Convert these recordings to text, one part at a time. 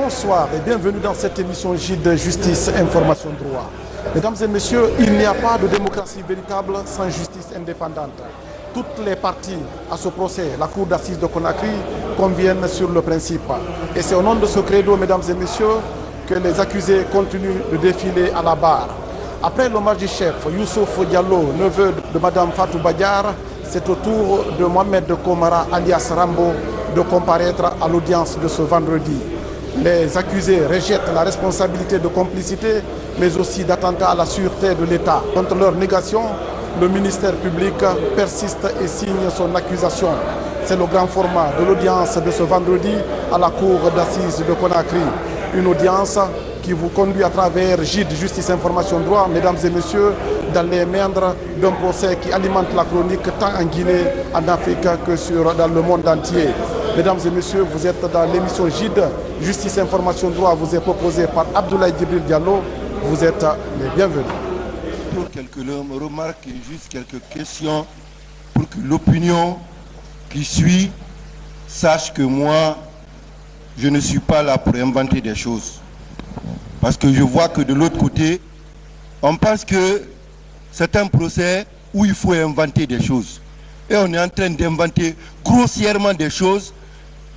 Bonsoir et bienvenue dans cette émission JID Justice, Information, Droit. Mesdames et messieurs, il n'y a pas de démocratie véritable sans justice indépendante. Toutes les parties à ce procès, la cour d'assises de Conakry, conviennent sur le principe. Et c'est au nom de ce credo, mesdames et messieurs, que les accusés continuent de défiler à la barre. Après l'hommage du chef Youssouf Diallo, neveu de Madame Fatou Badiar, c'est au tour de Mohamed Komara alias Rambo de comparaître à l'audience de ce vendredi. Les accusés rejettent la responsabilité de complicité, mais aussi d'attentat à la sûreté de l'État. Contre leur négation, le ministère public persiste et signe son accusation. C'est le grand format de l'audience de ce vendredi à la cour d'assises de Conakry. Une audience qui vous conduit à travers JID Justice, Information, Droit, mesdames et messieurs, dans les méandres d'un procès qui alimente la chronique tant en Guinée, en Afrique que dans le monde entier. Mesdames et messieurs, vous êtes dans l'émission JID Justice, Information, Droit, vous est proposée par Abdoulaye Djibril Diallo. Vous êtes les bienvenus. Pour quelques remarques et juste quelques questions pour que l'opinion qui suit sache que moi, je ne suis pas là pour inventer des choses. Parce que je vois que de l'autre côté, on pense que c'est un procès où il faut inventer des choses. Et on est en train d'inventer grossièrement des choses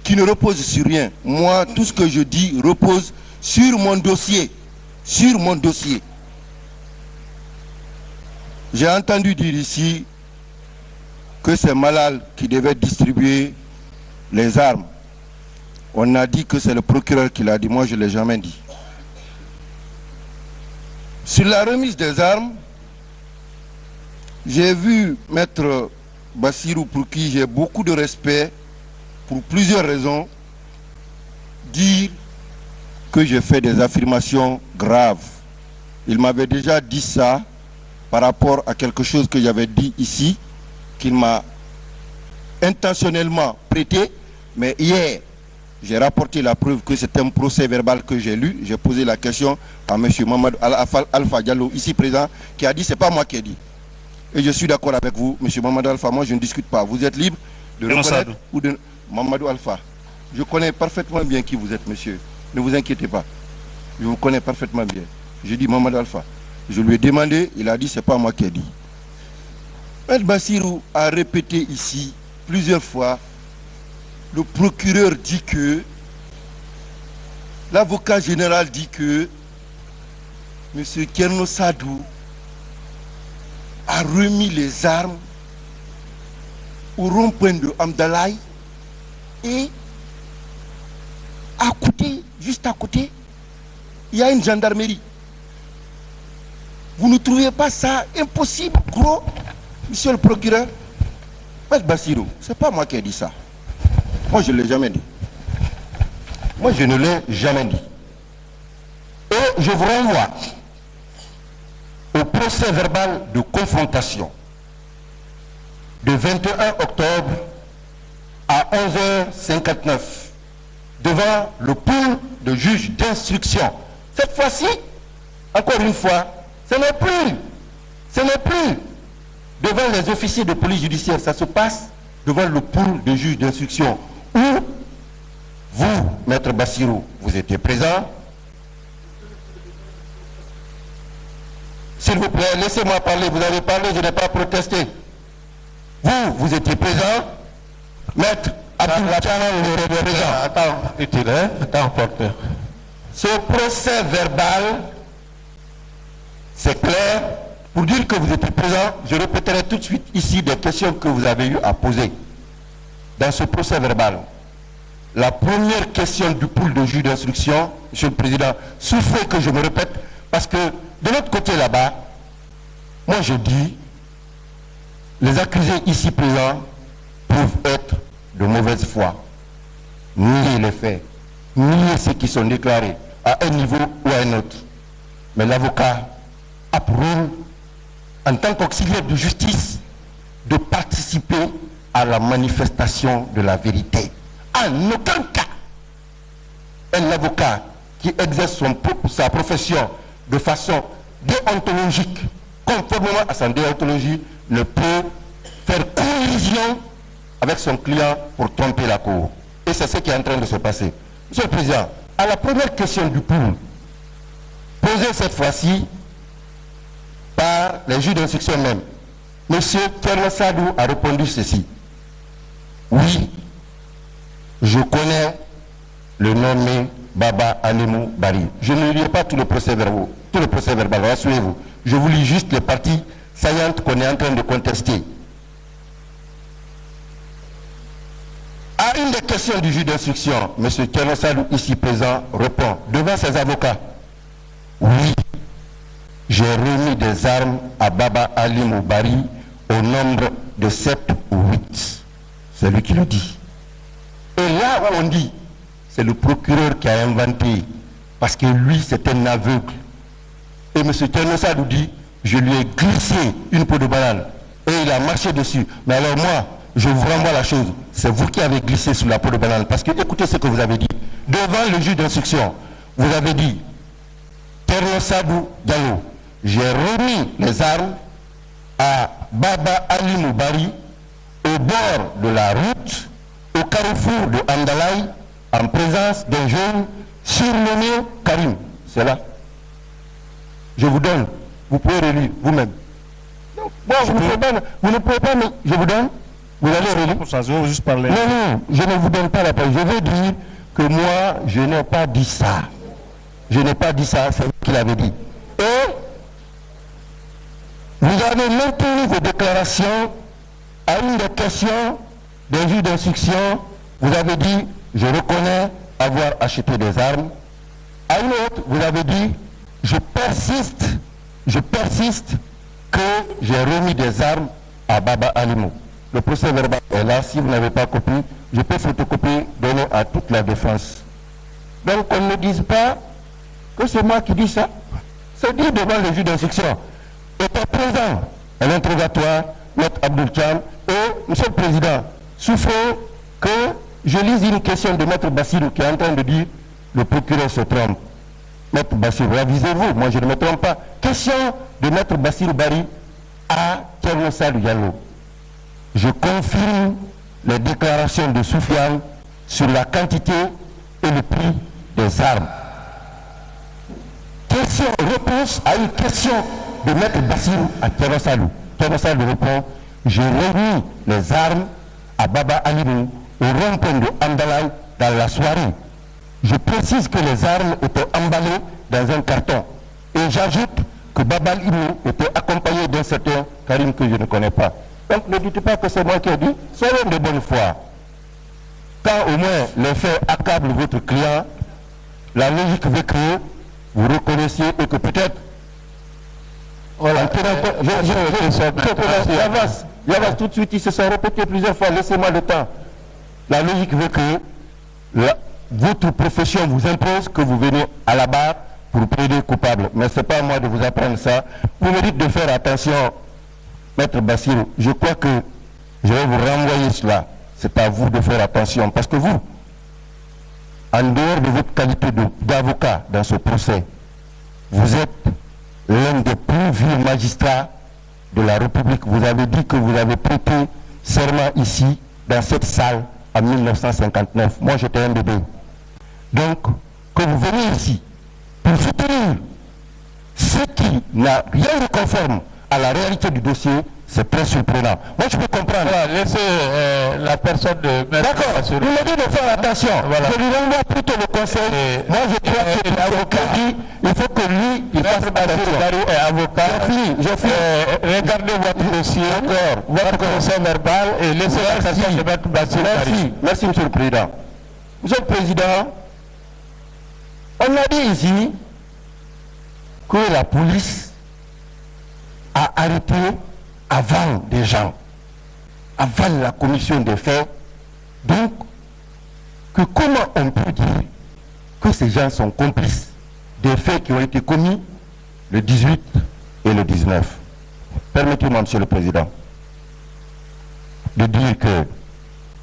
qui ne reposent sur rien. Moi, tout ce que je dis repose sur mon dossier. Sur mon dossier. J'ai entendu dire ici que c'est Malal qui devait distribuer les armes. On a dit que c'est le procureur qui l'a dit. Moi, je ne l'ai jamais dit. Sur la remise des armes, j'ai vu Maître Bassirou, pour qui j'ai beaucoup de respect, pour plusieurs raisons, dire que j'ai fait des affirmations graves. Il m'avait déjà dit ça par rapport à quelque chose que j'avais dit ici, qu'il m'a intentionnellement prêté, mais hier, j'ai rapporté la preuve que c'est un procès verbal que j'ai lu. J'ai posé la question à M. Mamadou Alpha Diallo, ici présent, qui a dit, c'est pas moi qui ai dit. Et je suis d'accord avec vous, M. Mamadou Alpha, moi je ne discute pas. Vous êtes libre de reconnaître ou de... Mamadou Alpha, je connais parfaitement bien qui vous êtes, monsieur. Ne vous inquiétez pas. Je vous connais parfaitement bien. Je dis Mamadou Alpha. Je lui ai demandé, il a dit, c'est pas moi qui ai dit. El Bassirou a répété ici plusieurs fois. Le procureur dit que, l'avocat général dit que, M. Kerno Sadou a remis les armes au rond-point de Amdalaï et à côté, juste à côté, il y a une gendarmerie. Vous ne trouvez pas ça impossible, gros, monsieur le procureur? El Bassirou, c'est pas moi qui ai dit ça. Moi, je ne l'ai jamais dit. Moi, je ne l'ai jamais dit. Et je vous renvoie au procès verbal de confrontation de 21 octobre à 11h59 devant le pool de juges d'instruction. Cette fois-ci, encore une fois, ce n'est plus devant les officiers de police judiciaire, ça se passe devant le pool de juges d'instruction. Où vous, Maître Bassirou, vous étiez présent. S'il vous plaît, laissez-moi parler. Vous avez parlé, je n'ai pas protesté. Vous étiez présent. Maître Abdoulaye était présent. Attends, porteur. Ce procès verbal, c'est clair. Pour dire que vous étiez présent, je répéterai tout de suite ici des questions que vous avez eu à poser. Dans ce procès verbal, la première question du pool de juges d'instruction, Monsieur le Président, souffrez que je me répète, parce que de l'autre côté là-bas, moi je dis, les accusés ici présents peuvent être de mauvaise foi, nier les faits, nier ceux qui sont déclarés à un niveau ou à un autre. Mais l'avocat a pour rôle, en tant qu'auxiliaire de justice, de participer à la manifestation de la vérité. En aucun cas, un avocat qui exerce sa profession de façon déontologique, conformément à sa déontologie, ne peut faire collision avec son client pour tromper la cour. Et c'est ce qui est en train de se passer. Monsieur le Président, à la première question du pool, posée cette fois-ci par les juges d'instruction même, M. Thierno Sadou a répondu ceci. Oui, je connais le nommé Baba Alimou Bari. Je ne lis pas tout le procès verbal, rassurez-vous. Je vous lis juste les parties saillantes qu'on est en train de contester. À une des questions du juge d'instruction, M. Thierno Sadou, ici présent, répond devant ses avocats. Oui, j'ai remis des armes à Baba Alimou Bari au nombre de 7 ou 8. C'est lui qui le dit. Et là où on dit, c'est le procureur qui a inventé, parce que lui, c'est un aveugle. Et M. Thierno Sadou dit, je lui ai glissé une peau de banane, et il a marché dessus. Mais alors moi, je vous renvoie la chose, c'est vous qui avez glissé sur la peau de banane, parce que écoutez ce que vous avez dit. Devant le juge d'instruction, vous avez dit, Thierno Sadou Diallo, j'ai remis les armes à Baba Alimou Bari au bord de la route, au carrefour de Andalaï, en présence d'un jeune surnommé Karim. C'est là. Je vous donne. Vous pouvez relire vous-même. Bon, vous ne pouvez pas, mais je vous donne. Vous allez relire. Pour ça, je vais juste parler. Non, je ne vous donne pas la parole. Je veux dire que moi, je n'ai pas dit ça. Je n'ai pas dit ça, c'est vous qui l'avez dit. Et vous avez maintenu vos déclarations à une des questions d'un juge d'instruction. Vous avez dit, je reconnais avoir acheté des armes. À une autre, vous avez dit, je persiste que j'ai remis des armes à Baba Alimou. Le procès verbal est là. Si vous n'avez pas copié, je peux photocopier, donner à toute la défense. Donc on ne dise pas que c'est moi qui dis ça. C'est dit devant le juge d'instruction. Était présent à l'interrogatoire, M. Abdoul Cham, et M. le Président, souffrez que je lise une question de M. Bassirou qui est en train de dire le procureur se trompe. M. Bassirou, avisez-vous, moi je ne me trompe pas. Question de M. Bassirou Bari à Thierno Sadou Diallo. Je confirme les déclarations de Soufiane sur la quantité et le prix des armes. Question, réponse à une question de M. Bassirou à Thierno Sadou. Thierno Sadou répond, j'ai remis les armes à Baba Alimou au rond-point de Andalaï dans la soirée. Je précise que les armes étaient emballées dans un carton. Et j'ajoute que Baba Alimou était accompagné d'un certain Karim que je ne connais pas. Donc ne dites pas que c'est moi qui ai dit, soyez de bonne foi. Quand au moins les faits accablent votre client, la logique veut que vous reconnaissiez et que peut-être voilà, j'avance tout de suite, ils se sont répétés plusieurs fois, laissez-moi le temps. La logique veut que votre profession vous impose que vous venez à la barre pour plaider coupable. Mais ce n'est pas à moi de vous apprendre ça. Vous me dites de faire attention, Maître Bassirou. Je crois que je vais vous renvoyer cela. C'est à vous de faire attention. Parce que vous, en dehors de votre qualité d'avocat dans ce procès, vous êtes l'un des plus vieux magistrats de la République. Vous avez dit que vous avez prêté serment ici, dans cette salle, en 1959. Moi, j'étais un bébé. Donc, que vous veniez ici pour soutenir ce qui n'a rien de conforme à la réalité du dossier, c'est très surprenant. Moi, je peux comprendre. Voilà, laissez la personne de... D'accord, vous me dites de faire attention. Voilà. Je lui renvoie plutôt le conseil. Moi, je crois que l'avocat dit, il faut que lui, il fasse attention. est avocat. J'ai fini. Regardez votre dossier, votre procès verbal et laissez l'attention de M. Bassirou. Merci, M. le Président. Monsieur le Président, on a dit ici que la police a arrêté avant des gens, avant la commission des faits. Donc, que comment on peut dire que ces gens sont complices des faits qui ont été commis le 18 et le 19? Permettez-moi, Monsieur le Président, de dire que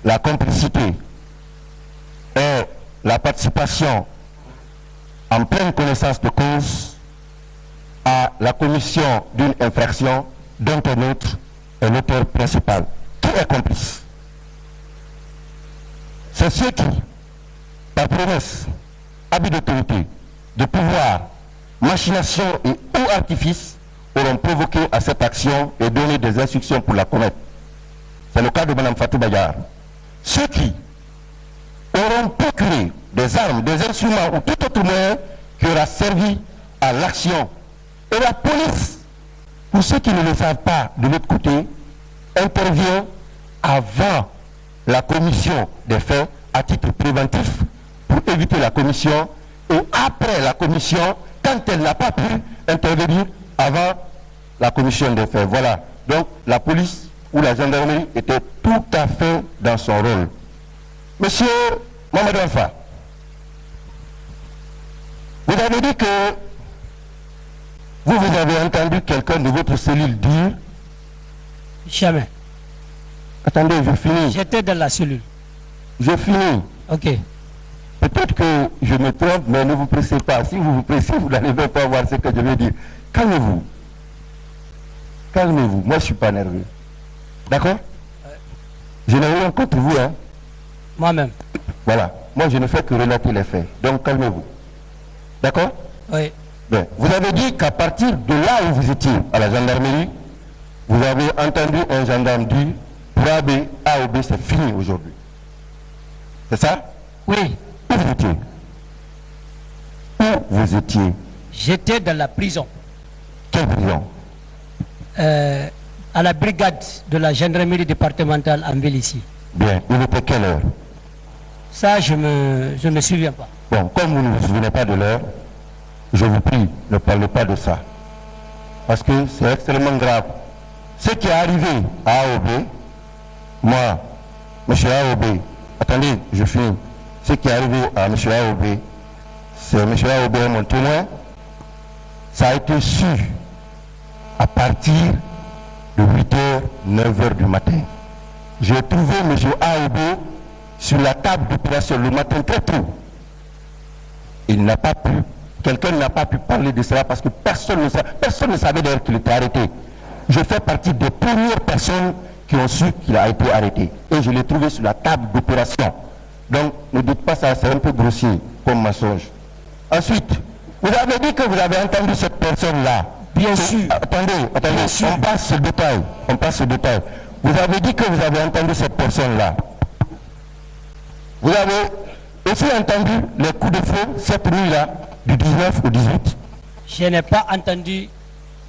la complicité et la participation en pleine connaissance de cause à la commission d'une infraction dont un autre est l'auteur principal. Qui est complice? C'est ceux qui, par promesse, abus d'autorité, de pouvoir, machination et ou artifice auront provoqué à cette action et donné des instructions pour la commettre. C'est le cas de Mme Fatou Bayar. Ceux qui auront procuré des armes, des instruments ou tout autre moyen qui aura servi à l'action. Et la police, pour ceux qui ne le savent pas de l'autre côté, intervient avant la commission des faits à titre préventif pour éviter la commission et après la commission quand elle n'a pas pu intervenir avant la commission des faits. Voilà. Donc la police ou la gendarmerie était tout à fait dans son rôle. Monsieur Mamadou Alpha, vous avez dit que vous avez entendu quelqu'un de votre cellule dire... Jamais. Attendez, je finis. J'étais dans la cellule. Je finis. Ok. Peut-être que je me trompe, mais ne vous pressez pas. Si vous vous pressez, vous n'allez même pas voir ce que je vais dire. Calmez-vous. Calmez-vous. Moi, je ne suis pas nerveux. D'accord? Je n'ai rien contre vous, hein? Moi-même. Voilà. Moi, je ne fais que relater les faits. Donc, calmez-vous. D'accord? Oui. Bien. Vous avez dit qu'à partir de là où vous étiez, à la gendarmerie, vous avez entendu un gendarme dire pour A ou B, c'est fini aujourd'hui. C'est ça? Oui. Où vous étiez? Où vous étiez? J'étais dans la prison. Quelle prison? À la brigade de la gendarmerie départementale en ville ici. Bien. Il était quelle heure? Ça, je me souviens pas. Bon, comme vous ne vous souvenez pas de l'heure, je vous prie, ne parlez pas de ça. Parce que c'est extrêmement grave. Ce qui est arrivé à AOB, moi, M. AOB, attendez, je finis. Ce qui est arrivé à M. AOB, c'est M. AOB est mon témoin. Ça a été su à partir de 8h, 9h du matin. J'ai trouvé M. AOB sur la table d'opération le matin très tôt. Il n'a pas pu, quelqu'un n'a pas pu parler de cela parce que personne ne savait d'ailleurs qu'il était arrêté. Je fais partie des premières personnes qui ont su qu'il a été arrêté. Et je l'ai trouvé sur la table d'opération. Donc, ne dites pas ça, c'est un peu grossier comme mensonge. Ensuite, vous avez dit que vous avez entendu cette personne-là. Bien sûr. Attendez, bien sûr. On passe ce détail. Vous avez dit que vous avez entendu cette personne-là. Vous avez aussi entendu les coups de feu cette nuit-là, du 19 au 18? Je n'ai pas entendu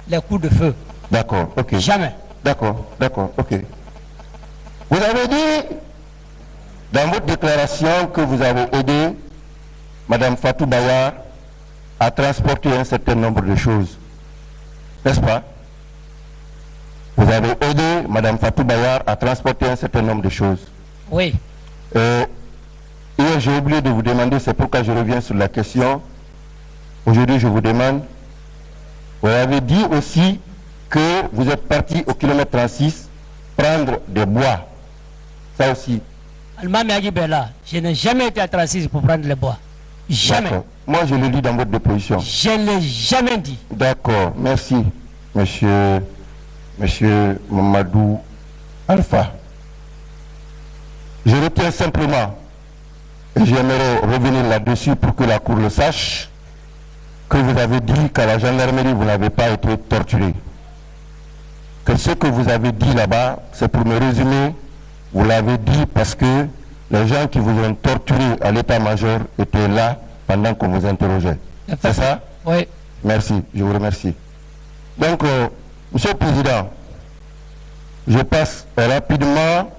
les coups de feu. D'accord, ok. Jamais. D'accord, ok. Vous avez dit dans votre déclaration que vous avez aidé Mme Fatou Bayar à transporter un certain nombre de choses. N'est-ce pas? Vous avez aidé Mme Fatou Bayar à transporter un certain nombre de choses. Oui. Hier, j'ai oublié de vous demander, c'est pourquoi je reviens sur la question. Aujourd'hui, je vous demande, vous avez dit aussi que vous êtes parti au kilomètre 36 prendre des bois. Ça aussi. Je n'ai jamais été à 36 pour prendre les bois. Jamais. Moi, je le lis dans votre déposition. Je ne l'ai jamais dit. D'accord, merci, monsieur Mamadou Alpha. Je retiens simplement, et j'aimerais revenir là-dessus pour que la Cour le sache, que vous avez dit qu'à la gendarmerie, vous n'avez pas été torturé. Que ce que vous avez dit là-bas, c'est pour me résumer, vous l'avez dit parce que les gens qui vous ont torturé à l'état-major étaient là pendant qu'on vous interrogeait. C'est ça? Oui. Merci, je vous remercie. Donc, Monsieur le Président, je passe rapidement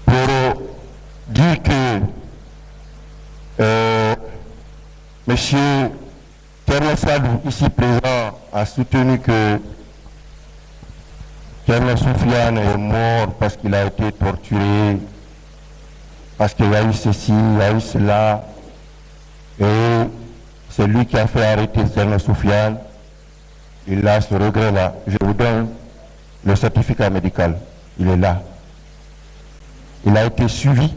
pour dire que Monsieur Thierno Sadou, ici présent, a soutenu que Thierno Soufiane est mort parce qu'il a été torturé, parce qu'il y a eu ceci, il y a eu cela, et c'est lui qui a fait arrêter Thierno Soufiane. Il a ce regret-là. Je vous donne le certificat médical. Il est là. Il a été suivi.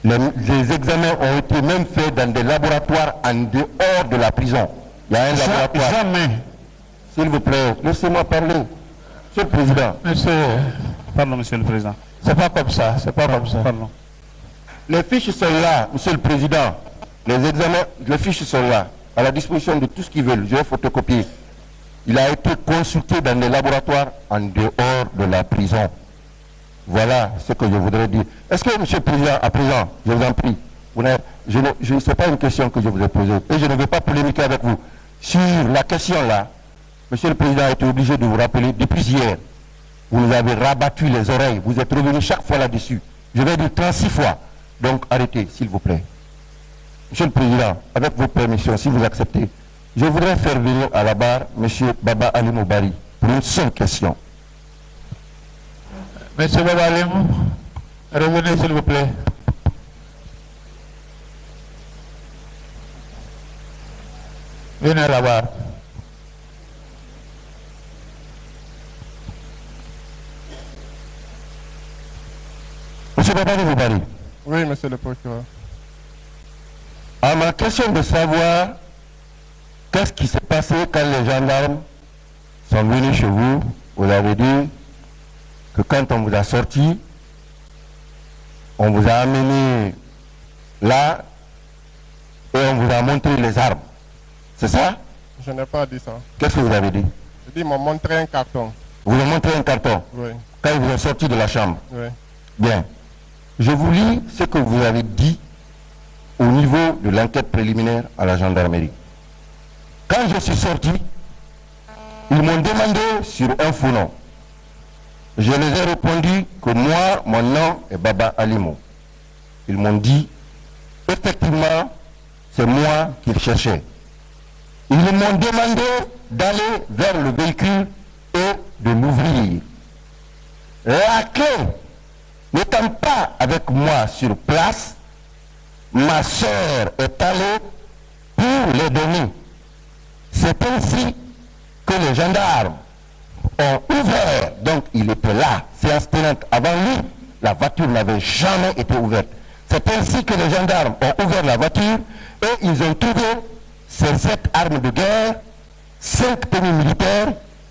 Les examens ont été même faits dans des laboratoires en dehors de la prison. Il y a un laboratoire. Jamais. S'il vous plaît, laissez-moi parler. Monsieur le Président. Pardon, Monsieur le Président. C'est pas comme ça. C'est pas comme ça. Pardon. Les fiches sont là, Monsieur le Président. Les examens, les fiches sont là, à la disposition de tous qui veulent. Je vais photocopier. Il a été consulté dans les laboratoires en dehors de la prison. Voilà ce que je voudrais dire. Est-ce que, Monsieur le Président, à présent, je vous en prie, ce n'est pas une question que je vous ai posée, et je ne vais pas polémiquer avec vous. Sur la question là, Monsieur le Président a été obligé de vous rappeler, depuis hier, vous nous avez rabattu les oreilles, vous êtes revenu chaque fois là-dessus. Je vais dire 36 fois. Donc arrêtez, s'il vous plaît. Monsieur le Président, avec votre permission, si vous acceptez, je voudrais faire venir à la barre Monsieur Baba Alimou Bari pour une seule question. Monsieur Baba Alimou, revenez s'il vous plaît. Venez à la barre. Monsieur Baba Alimou Bari. Oui, monsieur le procureur. À ma question de savoir qu'est-ce qui s'est passé quand les gendarmes sont venus chez vous, vous avez dit que quand on vous a sorti, on vous a amené là et on vous a montré les armes. C'est ça? Je n'ai pas dit ça. Qu'est-ce que vous avez dit? Je dis, ils m'ont montré un carton. Vous avez montré un carton? Oui. Quand ils vous ont sorti de la chambre? Oui. Bien. Je vous lis ce que vous avez dit au niveau de l'enquête préliminaire à la gendarmerie. Quand je suis sorti, ils m'ont demandé sur un faux nom. Je les ai répondu que moi, mon nom est Baba Alimou. Ils m'ont dit, effectivement, c'est moi qu'ils cherchaient. Ils m'ont demandé d'aller vers le véhicule et de l'ouvrir. La clé n'étant pas avec moi sur place, ma soeur est allée pour les donner. C'est ainsi que les gendarmes ont ouvert, donc il était là, séance tenante. Avant lui, la voiture n'avait jamais été ouverte. C'est ainsi que les gendarmes ont ouvert la voiture et ils ont trouvé ces 7 armes de guerre, 5 tenues militaires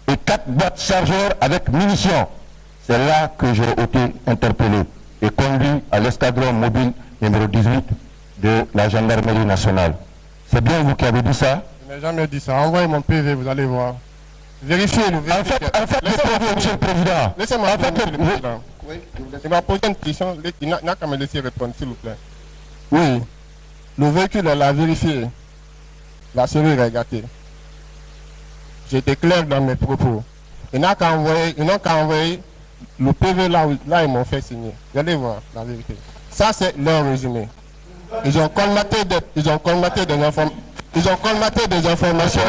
et 4 boîtes chargeurs avec munitions. C'est là que j'ai été interpellé et conduit à l'escadron mobile numéro 18 de la gendarmerie nationale. C'est bien vous qui avez dit ça? Je n'ai jamais dit ça. Envoyez mon PV, vous allez voir. Vérifiez-le. En fait, Monsieur le Président. Laissez-moi monsieur le Président. Il m'a posé une question, il n'a qu'à me laisser répondre, s'il vous plaît. Oui. Le véhicule, elle a vérifié. La serrure est gâtée. J'étais clair dans mes propos. Ils n'ont qu'à envoyer le PV là ils m'ont fait signer. Vous allez voir la vérité. Ça, c'est leur résumé. Ils ont colmaté des informations. Ils ont colmaté des informations.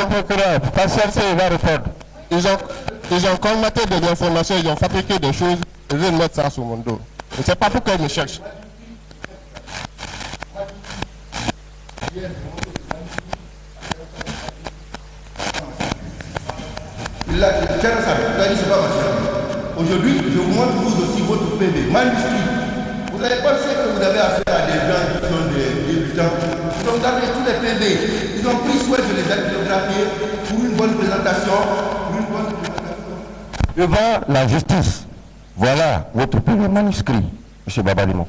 Ils ont colmaté des informations, ils ont fabriqué des choses. Ils veulent mettre ça sur mon dos. Je ne sais pas pourquoi ils me cherchent. Aujourd'hui, je vous montre vous aussi votre PV manuscrit. Vous avez pensé que vous avez affaire à des gens qui sont des débutants. Ils ont gardé tous les PV. Ils ont pris soin de les dactylographier pour une bonne présentation. Devant la justice, voilà votre PV manuscrit, M. Baba Alimou,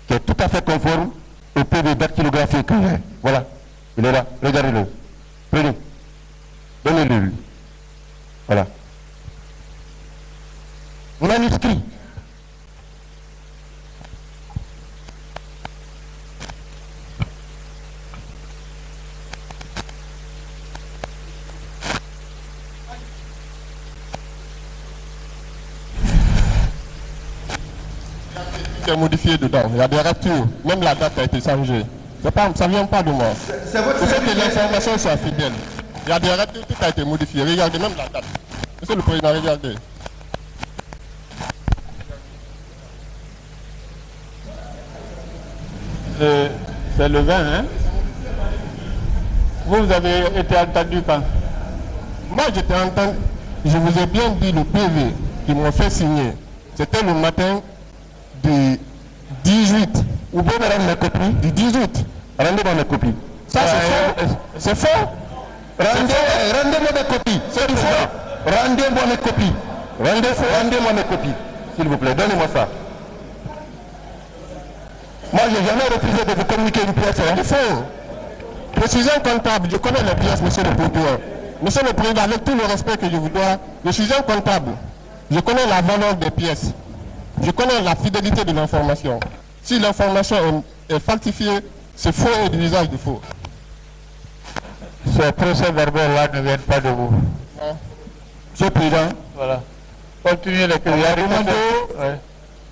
qui est tout à fait conforme au PV dactylographié que j'ai. Voilà, il est là, regardez-le. Prenez, donnez-le lui. Voilà. Manuscrit. C'est modifié dedans. Il y a des ruptures. Même la date a été changée. Ça ne vient pas de moi. C'est votre Pour que les informations soient fidèles. Il y a des ruptures qui ont été modifiées. Regardez même la date. Monsieur le Président, regardez. C'est le 20, hein? Vous avez été entendu quand? Moi, j'étais entendu. Je vous ai bien dit le PV qu'ils m'ont fait signer. C'était le matin du 18. Vous pouvez me rendre mes copies? Du 18. Rendez-moi mes copies. Ça, c'est faux. C'est faux. Rendez-moi mes copies. C'est faux. Rendez-moi mes copies. Rendez-moi mes copies. S'il vous plaît, donnez-moi ça. Moi, je n'ai jamais refusé de vous communiquer une pièce. Il faut. Je suis un comptable, je connais les pièces, monsieur le procureur. Monsieur le président, avec tout le respect que je vous dois, je suis un comptable. Je connais la valeur des pièces. Je connais la fidélité de l'information. Si l'information est falsifiée, c'est faux et du visage du faux. Ces procès-verbaux-là ne viennent pas de vous. Monsieur le Président, Voilà. Continuez les on questions. m'a demandé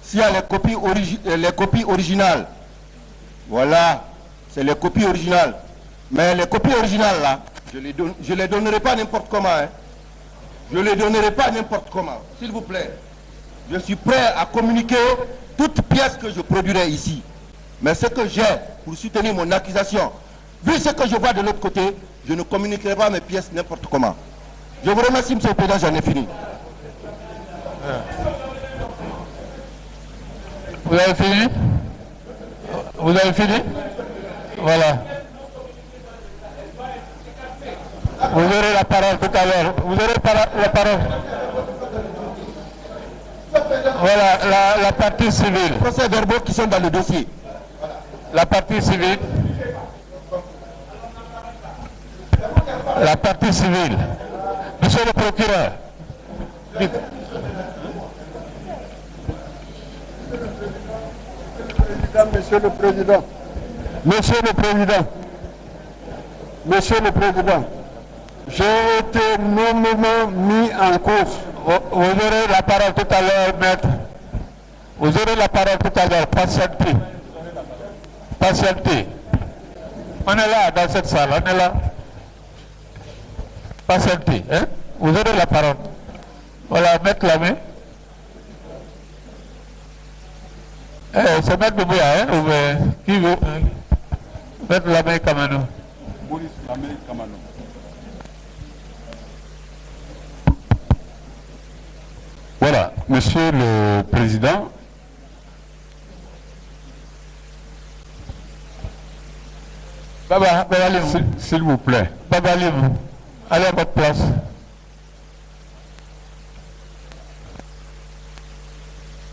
s'il y a les copies originales. Voilà, c'est les copies originales. Mais les copies originales là, je les donnerai pas n'importe comment. Hein. Je les donnerai pas n'importe comment. S'il vous plaît. Je suis prêt à communiquer toute pièce que je produirai ici. Mais ce que j'ai pour soutenir mon accusation, vu ce que je vois de l'autre côté, je ne communiquerai pas mes pièces n'importe comment. Je vous remercie, monsieur le Président, j'en ai fini. Vous avez fini? Vous avez fini? Voilà. Vous aurez la parole tout à l'heure. Vous aurez la parole. Voilà, la partie civile. Procès-verbaux qui sont dans le dossier. La partie civile. La partie civile. Monsieur le procureur. Vite. Monsieur le Président, Monsieur le Président, Monsieur le Président, j'ai été nommément mis en cause. Vous aurez la parole tout à l'heure, maître. Vous aurez la parole tout à l'heure. Patientez. Patientez. On est là, dans cette salle, on est là. Patientez. Hein? Vous aurez la parole. Voilà, mettre la main. C'est mettre le bouillard, hein? Qui veut? Mettre la main Kamano. Maurice Lamé Kamano. Voilà, Monsieur le Président, Baba, s'il vous plaît. Baba, allez à votre place.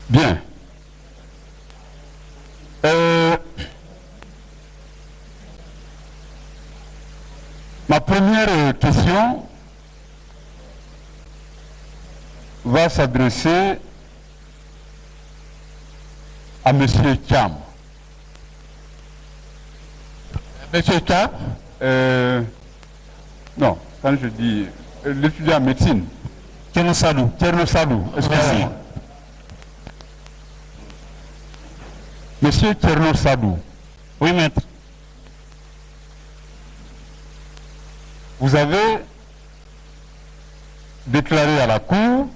Bien. Ma première question va s'adresser à M. Thiam. Monsieur Thiam? Non, quand je dis l'étudiant en médecine. Thierno Sadou, excusez-moi. Monsieur Thierno Sadou. Oui, maître. Vous avez déclaré à la Cour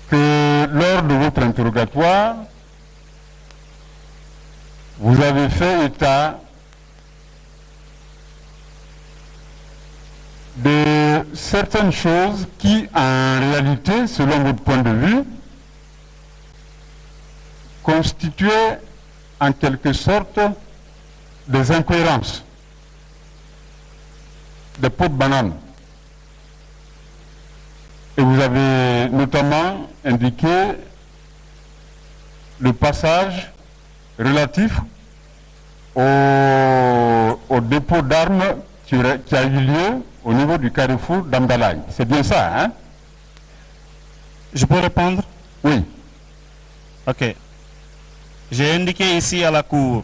que lors de votre interrogatoire, vous avez fait état de certaines choses qui, en réalité, selon votre point de vue, constituaient en quelque sorte des incohérences, des pots de banane. Et vous avez notamment indiqué le passage relatif au dépôt d'armes qui a eu lieu au niveau du carrefour d'Amdalaï. C'est bien ça, hein? Je peux répondre? Oui. Ok. J'ai indiqué ici à la Cour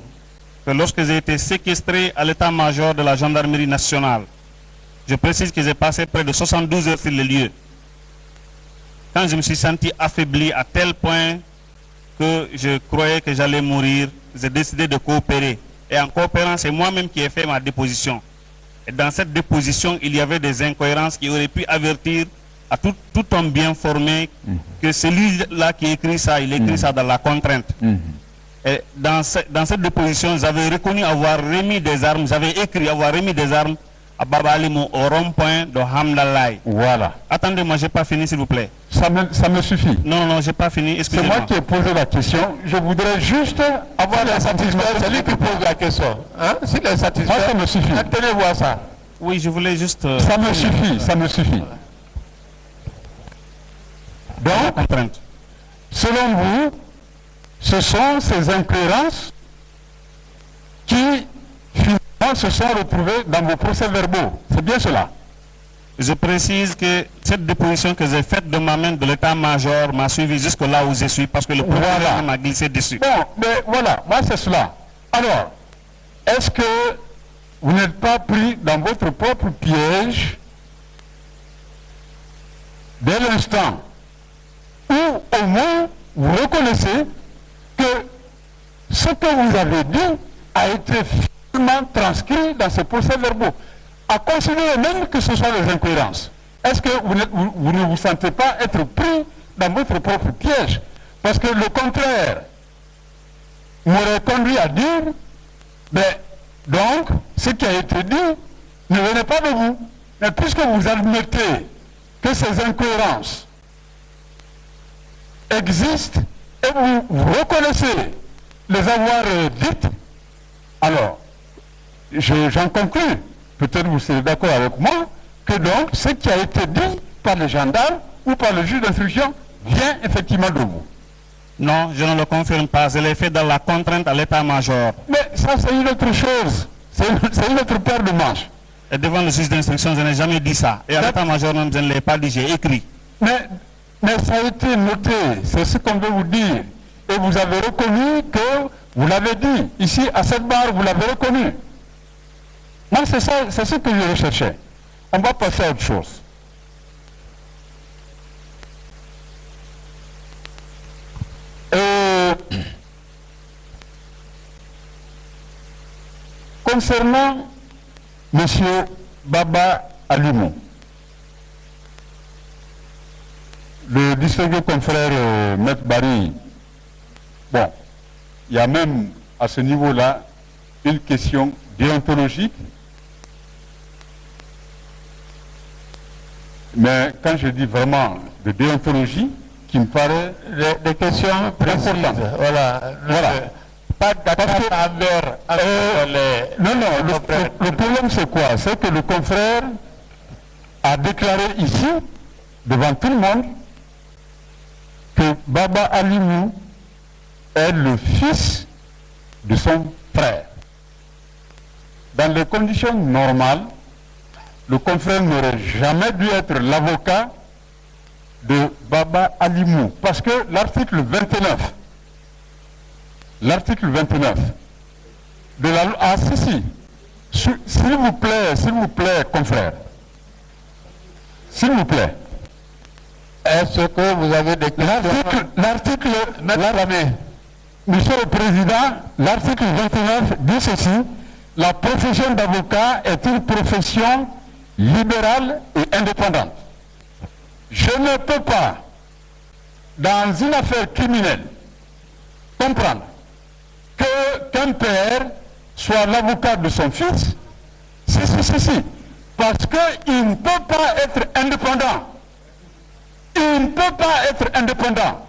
que lorsque j'ai été séquestré à l'état-major de la gendarmerie nationale, je précise que j'ai passé près de 72 heures sur le lieu. Quand je me suis senti affaibli à tel point que je croyais que j'allais mourir, j'ai décidé de coopérer. Et en coopérant, c'est moi-même qui ai fait ma déposition. Et dans cette déposition, il y avait des incohérences qui auraient pu avertir à tout homme bien formé que celui-là qui écrit ça, il écrit ça dans la contrainte. Et dans cette déposition, j'avais reconnu avoir remis des armes, j'avais écrit avoir remis des armes à Baba Alimou au rond-point de Hamdallah. Voilà. Attendez, moi, j'ai pas fini, s'il vous plaît. Ça me suffit. Non, j'ai pas fini, C'est excusez-moi. moi qui ai posé la question. Je voudrais juste avoir la satisfaction. C'est lui qui pose la question. Hein? S'il est satisfait, Moi, ça me suffit. tenez-vous à ça. Oui, je voulais juste... Ça me suffit, ça me suffit. Donc, contrainte. selon vous, ce sont ces incohérences qui, finalement, se sont retrouvées dans vos procès-verbaux. C'est bien cela. Je précise que cette déposition que j'ai faite de ma main de l'état-major m'a suivi jusque là où je suis parce que le procureur m'a glissé dessus. Bon, mais voilà, moi c'est cela. Alors, est-ce que vous n'êtes pas pris dans votre propre piège dès l'instant où au moins vous reconnaissez que ce que vous avez dit a été finalement transcrit dans ces procès-verbaux, à considérer même que ce soit des incohérences? Est-ce que vous ne vous sentez pas être pris dans votre propre piège? Parce que le contraire m'aurait conduit à dire, ben, donc, ce qui a été dit ne venait pas de vous. Mais puisque vous admettez que ces incohérences existent et vous reconnaissez les avoir dites, alors, j'en conclus, peut-être vous serez d'accord avec moi, que donc ce qui a été dit par les gendarmes ou par le juge d'instruction vient effectivement de vous. Non, je ne le confirme pas. Je l'ai fait dans la contrainte à l'état-major. Mais ça, c'est une autre chose. C'est une autre paire de manches. Et devant le juge d'instruction, je n'ai jamais dit ça. Et à l'état-major, même, je ne l'ai pas dit, j'ai écrit. Mais ça a été noté. C'est ce qu'on veut vous dire. Et vous avez reconnu que vous l'avez dit. Ici, à cette barre, vous l'avez reconnu. Moi, c'est ça, c'est ce que je recherchais. On va passer à autre chose. Concernant M. Baba Alimou, le distingué confrère Maître Barry, bon, il y a même à ce niveau-là une question déontologique, mais quand je dis vraiment de déontologie, qui me paraît des questions précises. Voilà. Pas d'attaque envers non, le problème c'est quoi? C'est que le confrère a déclaré ici, devant tout le monde, que Baba Alimou est le fils de son frère. Dans les conditions normales, le confrère n'aurait jamais dû être l'avocat de Baba Alimou, parce que l'article 29 de la loi... Ah si, s'il vous plaît, confrère, s'il vous plaît, est-ce que vous avez des questions? L'article, Monsieur le Président, l'article 29 dit ceci: la profession d'avocat est une profession libérale et indépendante. Je ne peux pas, dans une affaire criminelle, comprendre qu'un père soit l'avocat de son fils, parce qu'il ne peut pas être indépendant. Il ne peut pas être indépendant.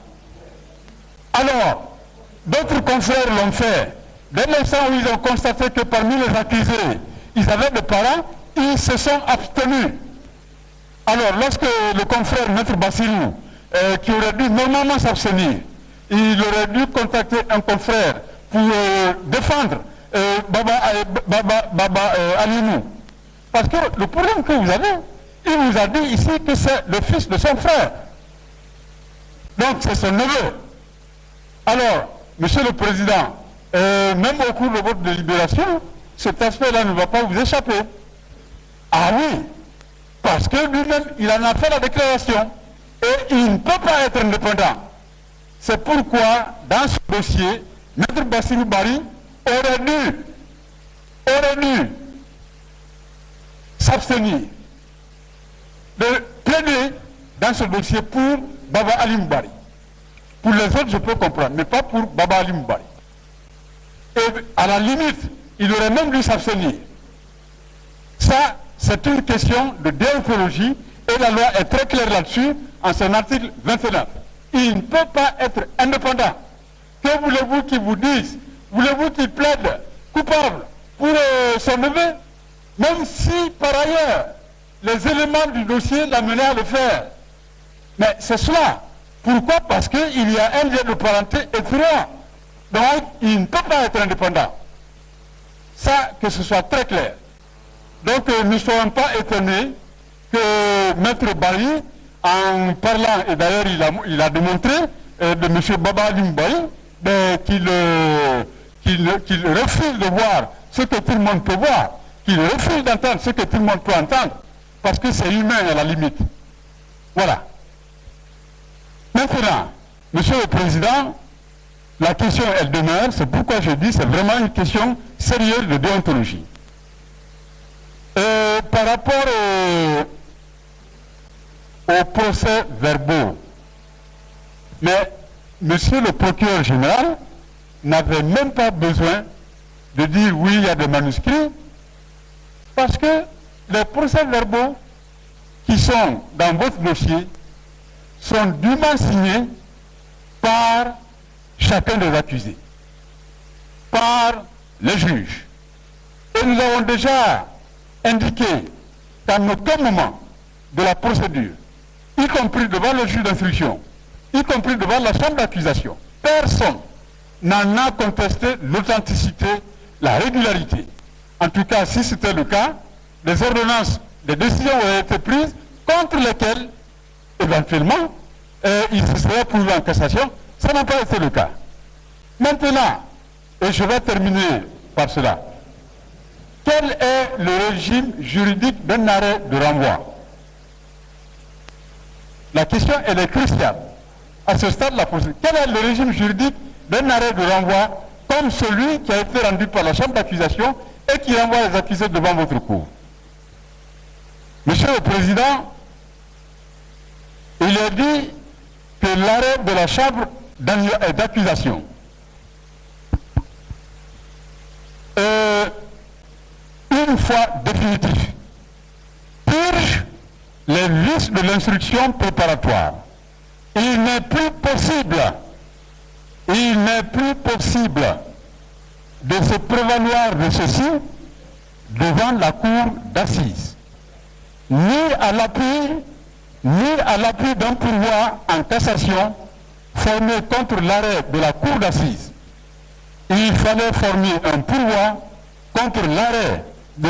Alors, d'autres confrères l'ont fait. Dès l'instant où ils ont constaté que parmi les accusés, ils avaient des parents, ils se sont abstenus. Alors, lorsque le confrère Maître Bassirou, qui aurait dû normalement s'abstenir, il aurait dû contacter un confrère pour défendre Baba Alimou. Parce que le problème que vous avez, il vous a dit ici que c'est le fils de son frère. Donc c'est son neveu. Alors, Monsieur le Président, même au cours de votre délibération, cet aspect-là ne va pas vous échapper. Ah oui, parce que lui-même, il en a fait la déclaration. Et il ne peut pas être indépendant. C'est pourquoi, dans ce dossier, Maître Bassirou Barry aurait dû s'abstenir de plaider dans ce dossier pour Baba Alimou Barry. Pour les autres, je peux comprendre, mais pas pour Baba Alimou Barry. Et à la limite, il aurait même dû s'abstenir. Ça, c'est une question de déontologie et la loi est très claire là-dessus en son article 29. Il ne peut pas être indépendant. Que voulez-vous qu'il vous dise? Voulez-vous qu'il plaide coupable pour son neveu? Même si, par ailleurs, les éléments du dossier l'amenaient à le faire. Mais c'est cela. Pourquoi? Parce qu'il y a un lien de parenté étroit Donc, il ne peut pas être indépendant. Ça, que ce soit très clair. Donc, ne soyons pas étonnés que Maître Bari, en parlant, et d'ailleurs il a démontré, de M. Baba Limbaï, qu'il refuse de voir ce que tout le monde peut voir, qu'il refuse d'entendre ce que tout le monde peut entendre, parce que c'est humain à la limite. Voilà. Maintenant, Monsieur le Président, la question elle demeure, c'est pourquoi je dis c'est vraiment une question sérieuse de déontologie. Par rapport aux procès verbaux, mais Monsieur le procureur général n'avait même pas besoin de dire oui, il y a des manuscrits, parce que les procès verbaux qui sont dans votre dossier sont dûment signés par chacun des accusés, par les juges. Et nous avons déjà indiqué qu'à aucun moment de la procédure, y compris devant le juge d'instruction, y compris devant la chambre d'accusation, personne n'en a contesté l'authenticité, la régularité. En tout cas, si c'était le cas, des ordonnances, des décisions auraient été prises contre lesquelles, éventuellement, il se serait pourvu en cassation. Ça n'a pas été le cas. Maintenant, et je vais terminer par cela, quel est le régime juridique d'un arrêt de renvoi? La question, elle est cruciale. À ce stade de la procédure, quel est le régime juridique d'un arrêt de renvoi comme celui qui a été rendu par la chambre d'accusation et qui renvoie les accusés devant votre cour? Monsieur le Président, il est dit que l'arrêt de la chambre d'accusation une fois définitif, purge les vices de l'instruction préparatoire. Il n'est plus possible de se prévaloir de ceci devant la cour d'assises, ni à l'appui d'un pourvoi en cassation formé contre l'arrêt de la cour d'assises. Il fallait former un pourvoi contre l'arrêt de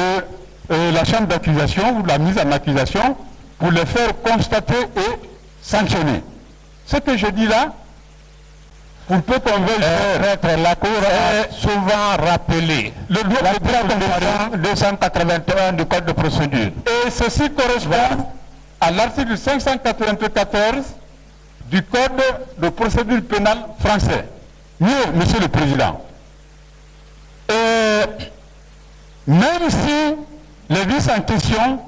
la chambre d'accusation ou de la mise en accusation pour les faire constater et sanctionner. Ce que je dis là, vous pouvez convaincre la Cour a souvent rappelé le droit de 281 du Code de procédure. Et ceci correspond à l'article 594 du Code de procédure pénale français. Mieux, Monsieur le Président, même si les vices en question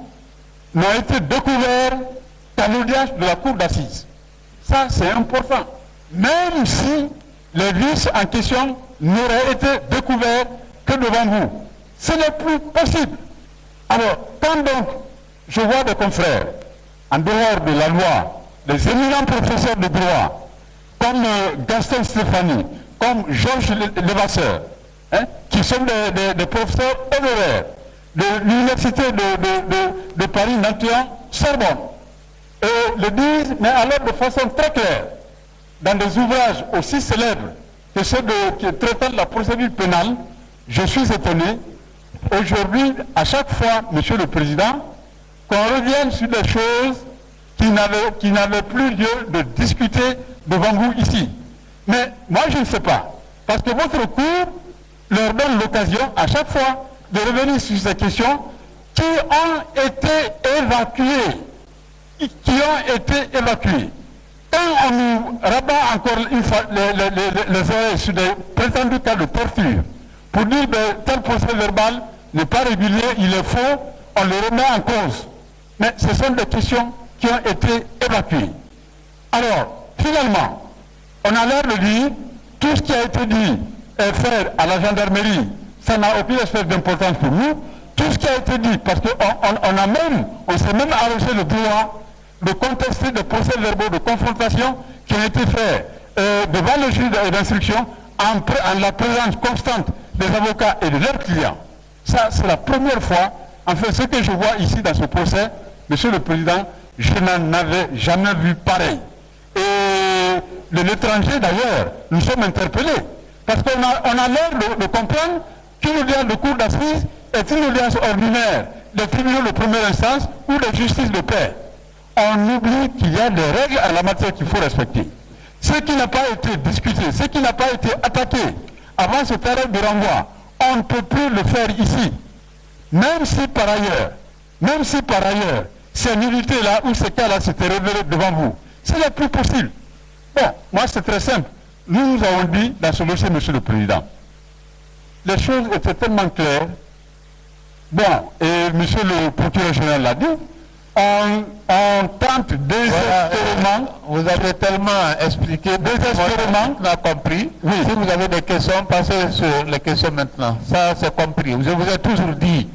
n'ont été découverts qu'à l'audience de la Cour d'assises, ça c'est important. Même si les vices en question n'auraient été découverts que devant vous, ce n'est plus possible. Alors, quand donc je vois des confrères, en dehors de la loi, des éminents professeurs de droit, comme Gaston Stéphanie, comme Georges Levasseur, qui sont des professeurs honoraires de l'université de Paris-Nanterre-Sorbonne, et le disent, mais alors de façon très claire, dans des ouvrages aussi célèbres que ceux qui traitent de la procédure pénale. Je suis étonné, aujourd'hui, à chaque fois, Monsieur le Président, qu'on revienne sur des choses qui n'avaient plus lieu de discuter devant vous ici. Mais moi, je ne sais pas, parce que votre cours leur donne l'occasion, à chaque fois, de revenir sur ces questions qui ont été évacuées. Quand on nous rabat encore une fois les oreilles sur des prétendus cas de torture, pour dire que tel procès verbal n'est pas régulier, il est faux, on le remet en cause. Mais ce sont des questions qui ont été évacuées. Alors, finalement, on a l'air de dire, tout ce qui a été dit et fait à la gendarmerie, ça n'a aucune espèce d'importance pour nous. Tout ce qui a été dit, parce qu'on s'est même arrogé le droit de contester des procès verbaux de confrontation qui ont été faits devant le juge d'instruction en la présence constante des avocats et de leurs clients. Ça, c'est la première fois. Enfin, ce que je vois ici dans ce procès, Monsieur le Président, je n'en avais jamais vu pareil. Et de l'étranger, d'ailleurs, nous sommes interpellés. Parce qu'on a l'air de comprendre qu'une audience de cour d'assises est une audience ordinaire des tribunaux de première instance ou de justice de paix. On oublie qu'il y a des règles en la matière qu'il faut respecter. Ce qui n'a pas été discuté, ce qui n'a pas été attaqué avant ce terrain de renvoi, on ne peut plus le faire ici. Même si par ailleurs, ces nullités-là ou ces cas-là s'étaient révélés devant vous, ce n'est plus possible. Bon, moi c'est très simple. Nous avons dit dans ce dossier, Monsieur le Président, les choses étaient tellement claires. Bon, et Monsieur le procureur général l'a dit, on tente désespérément. Vous avez tellement expliqué, désespérément, on a compris. Oui. Si vous avez des questions, passez sur les questions maintenant. Ça, c'est compris. Je vous ai toujours dit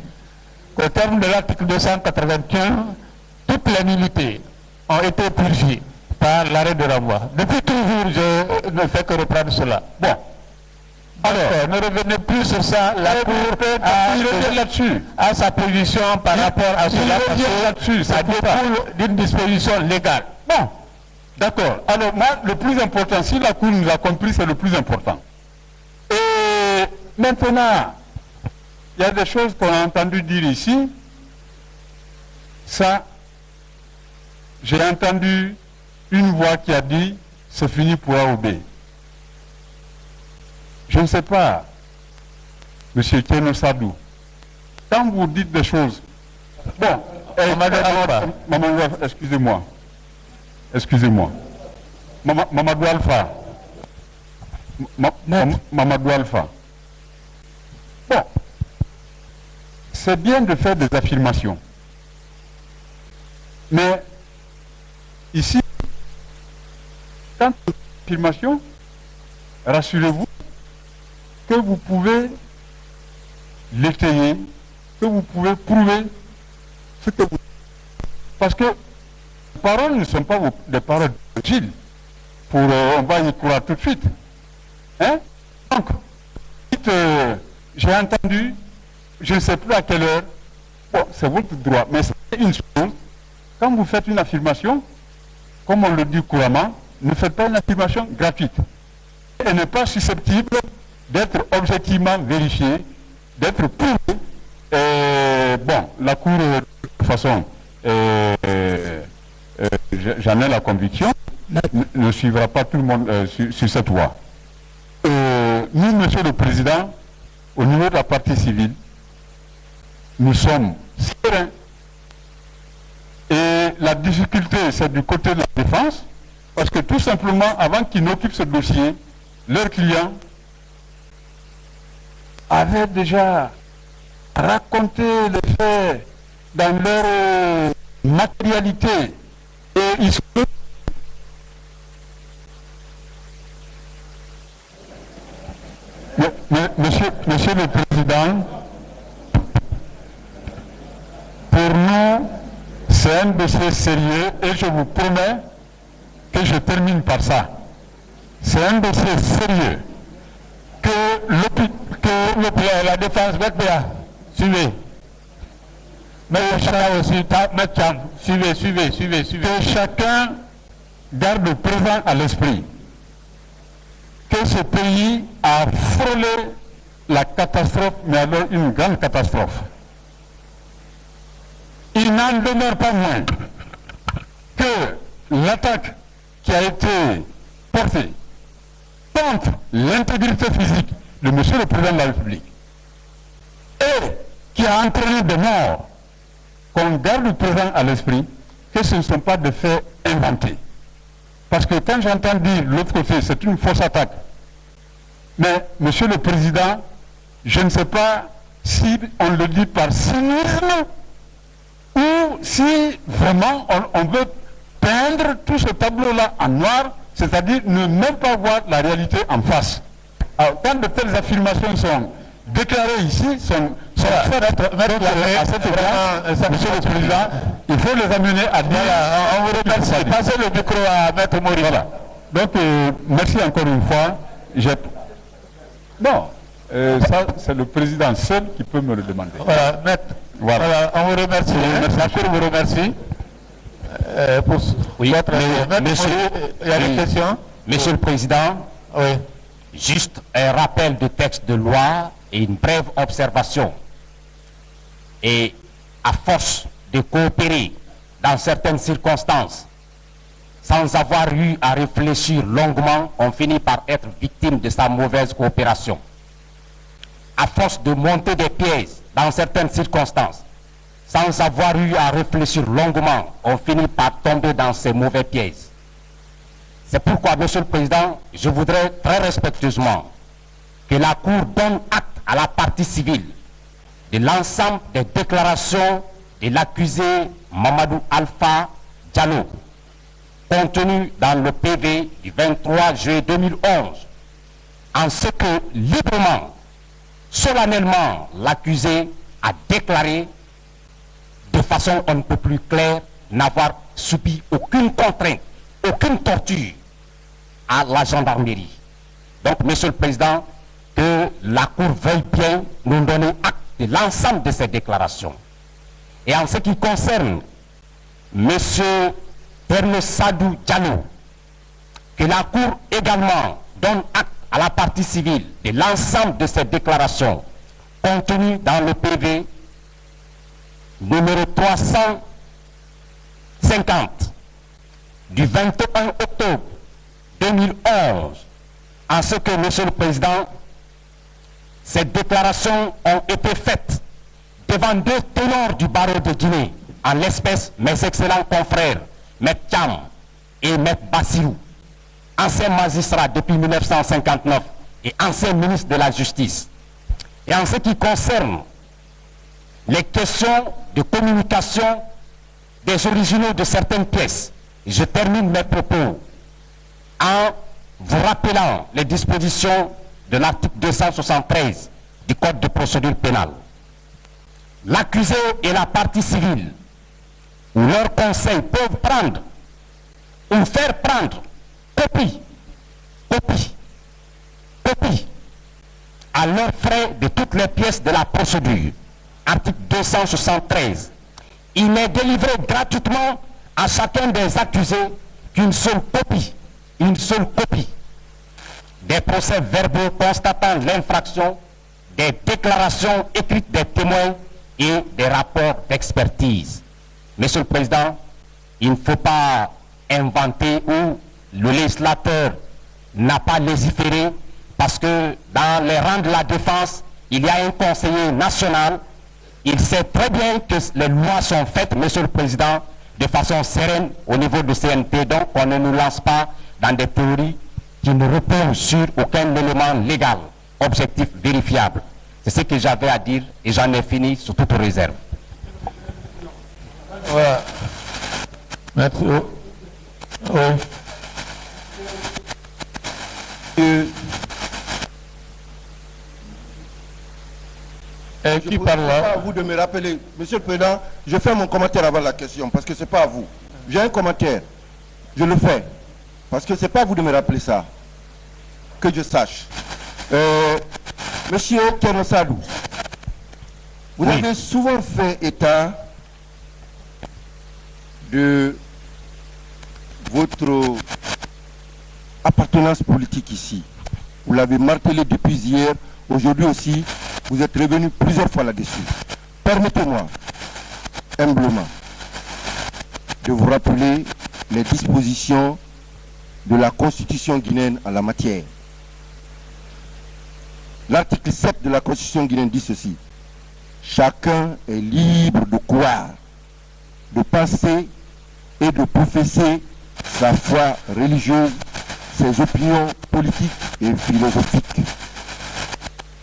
qu'au terme de l'article 281, toutes les nullités ont été purgées par l'arrêt de renvoi. Depuis toujours, je ne fais que reprendre cela. Bon. Alors, ne revenez plus sur ça. La Cour a sa position par rapport à cela, parce que ça découle d'une disposition légale. Bon, d'accord. Alors, moi, le plus important, si la Cour nous a compris, c'est le plus important. Et maintenant, il y a des choses qu'on a entendu dire ici. Ça, j'ai entendu une voix qui a dit, c'est fini pour AOB. Je ne sais pas, M. Keno Sadou, quand vous dites des choses... Bon, Maman, excusez-moi. Mamadou Alpha. Mamadou Alpha. Bon, c'est bien de faire des affirmations. Mais, ici, quand vous faites des affirmations, rassurez-vous, que vous pouvez l'étayer, que vous pouvez prouver ce que vous... Parce que les paroles ne sont pas des paroles de Gilles. On va y croire tout de suite. Hein? Donc, j'ai entendu, je ne sais plus à quelle heure, bon, c'est votre droit, mais c'est une chose, quand vous faites une affirmation, comme on le dit couramment, ne faites pas une affirmation gratuite. Elle n'est pas susceptible d'être objectivement vérifié, d'être prouvé. Bon, la Cour, de toute façon, j'en ai la conviction, ne suivra pas tout le monde sur cette voie. Nous, Monsieur le Président, au niveau de la partie civile, nous sommes sereins. Et la difficulté, c'est du côté de la défense, parce que tout simplement, avant qu'ils n'occupent ce dossier, leurs clients avaient déjà raconté les faits dans leur matérialité. Et ils sont... Monsieur le Président, pour nous, c'est un dossier sérieux et je vous promets que je termine par ça. C'est un dossier sérieux que la défense va faire. Suivez. Mais chacun aussi, suivez. Que chacun garde présent à l'esprit que ce pays a frôlé la catastrophe, mais alors une grande catastrophe. Il n'en demeure pas moins que l'attaque qui a été portée contre l'intégrité physique de M. le Président de la République et qui a entraîné des morts, qu'on garde présent à l'esprit que ce ne sont pas des faits inventés. Parce que quand j'entends dire de l'autre côté, c'est une fausse attaque. Mais, Monsieur le Président, je ne sais pas si on le dit par cynisme ou si vraiment on veut peindre tout ce tableau-là en noir, c'est-à-dire ne même pas voir la réalité en face. Alors, quand de telles affirmations sont déclarées ici, sont faites à cet égard, Monsieur le Président, il faut les amener à dire... On vous remercie. Passez le micro à Maître Maurice. Voilà. Donc, merci encore une fois. Bon, ça, c'est le Président seul qui peut me le demander. Voilà, Maître. Voilà, on vous remercie. La Cour vous remercie. Oui, il y a des questions. Monsieur le Président, oui. Juste un rappel de texte de loi et une brève observation. Et à force de coopérer dans certaines circonstances, sans avoir eu à réfléchir longuement, on finit par être victime de sa mauvaise coopération. À force de monter des pièces dans certaines circonstances, sans avoir eu à réfléchir longuement, on finit par tomber dans ces mauvais pièges. C'est pourquoi, Monsieur le Président, je voudrais très respectueusement que la Cour donne acte à la partie civile de l'ensemble des déclarations de l'accusé Mamadou Alpha Diallo, contenu dans le PV du 23 juillet 2011, en ce que librement, solennellement, l'accusé a déclaré de façon on ne peut plus claire n'avoir subi aucune contrainte, aucune torture à la gendarmerie. Donc, Monsieur le Président, que la Cour veuille bien nous donner acte de l'ensemble de ces déclarations. Et en ce qui concerne Monsieur Terno Sadou Diallo, que la Cour également donne acte à la partie civile de l'ensemble de ces déclarations contenues dans le PV numéro 350 du 21 octobre 2011, en ce que, Monsieur le Président, ces déclarations ont été faites devant deux ténors du barreau de Guinée, en l'espèce mes excellents confrères, M. Thiam et M. Bassirou, anciens magistrats depuis 1959 et anciens ministres de la Justice. Et en ce qui concerne les questions de communication des originaux de certaines pièces, je termine mes propos en vous rappelant les dispositions de l'article 273 du Code de procédure pénale. L'accusé et la partie civile ou leurs conseils peuvent prendre ou faire prendre copie à leurs frais de toutes les pièces de la procédure. Article 273. Il n'est délivré gratuitement à chacun des accusés qu'une seule copie des procès verbaux constatant l'infraction, des déclarations écrites des témoins et des rapports d'expertise. Monsieur le Président, il ne faut pas inventer où le législateur n'a pas légiféré, parce que dans les rangs de la défense, il y a un conseiller national. Il sait très bien que les lois sont faites, Monsieur le Président, de façon sereine au niveau du CNT. Donc on ne nous lance pas dans des théories qui ne reposent sur aucun élément légal, objectif, vérifiable. C'est ce que j'avais à dire et j'en ai fini sous toute réserve. Voilà. Merci. Oui. Qui parle là? C'est pas à vous de me rappeler. Monsieur le Président, je fais mon commentaire avant la question parce que c'est pas à vous. J'ai un commentaire. Je le fais. Parce que c'est pas à vous de me rappeler ça. Que je sache. Monsieur Terno Sadou, vous avez souvent fait état de votre appartenance politique ici. Vous l'avez martelé depuis hier. Aujourd'hui aussi, vous êtes revenu plusieurs fois là-dessus. Permettez-moi, humblement, de vous rappeler les dispositions de la Constitution guinéenne en la matière. L'article 7 de la Constitution guinéenne dit ceci: chacun est libre de croire, de penser et de professer sa foi religieuse, ses opinions politiques et philosophiques.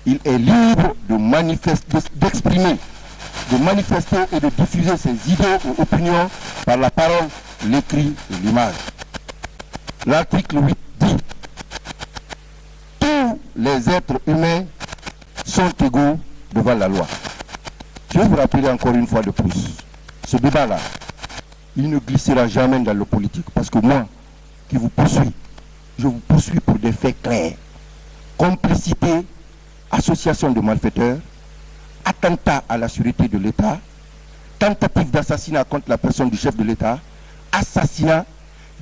Il est libre d'exprimer, de manifester et de diffuser ses idées ou opinions par la parole, l'écrit et l'image. L'article 8 dit: tous les êtres humains sont égaux devant la loi. Je vais vous rappeler encore une fois de plus, ce débat-là, il ne glissera jamais dans le politique, parce que moi, qui vous poursuis, je vous poursuis pour des faits clairs. Complicité, association de malfaiteurs, attentat à la sûreté de l'État, tentative d'assassinat contre la personne du chef de l'État, assassinat,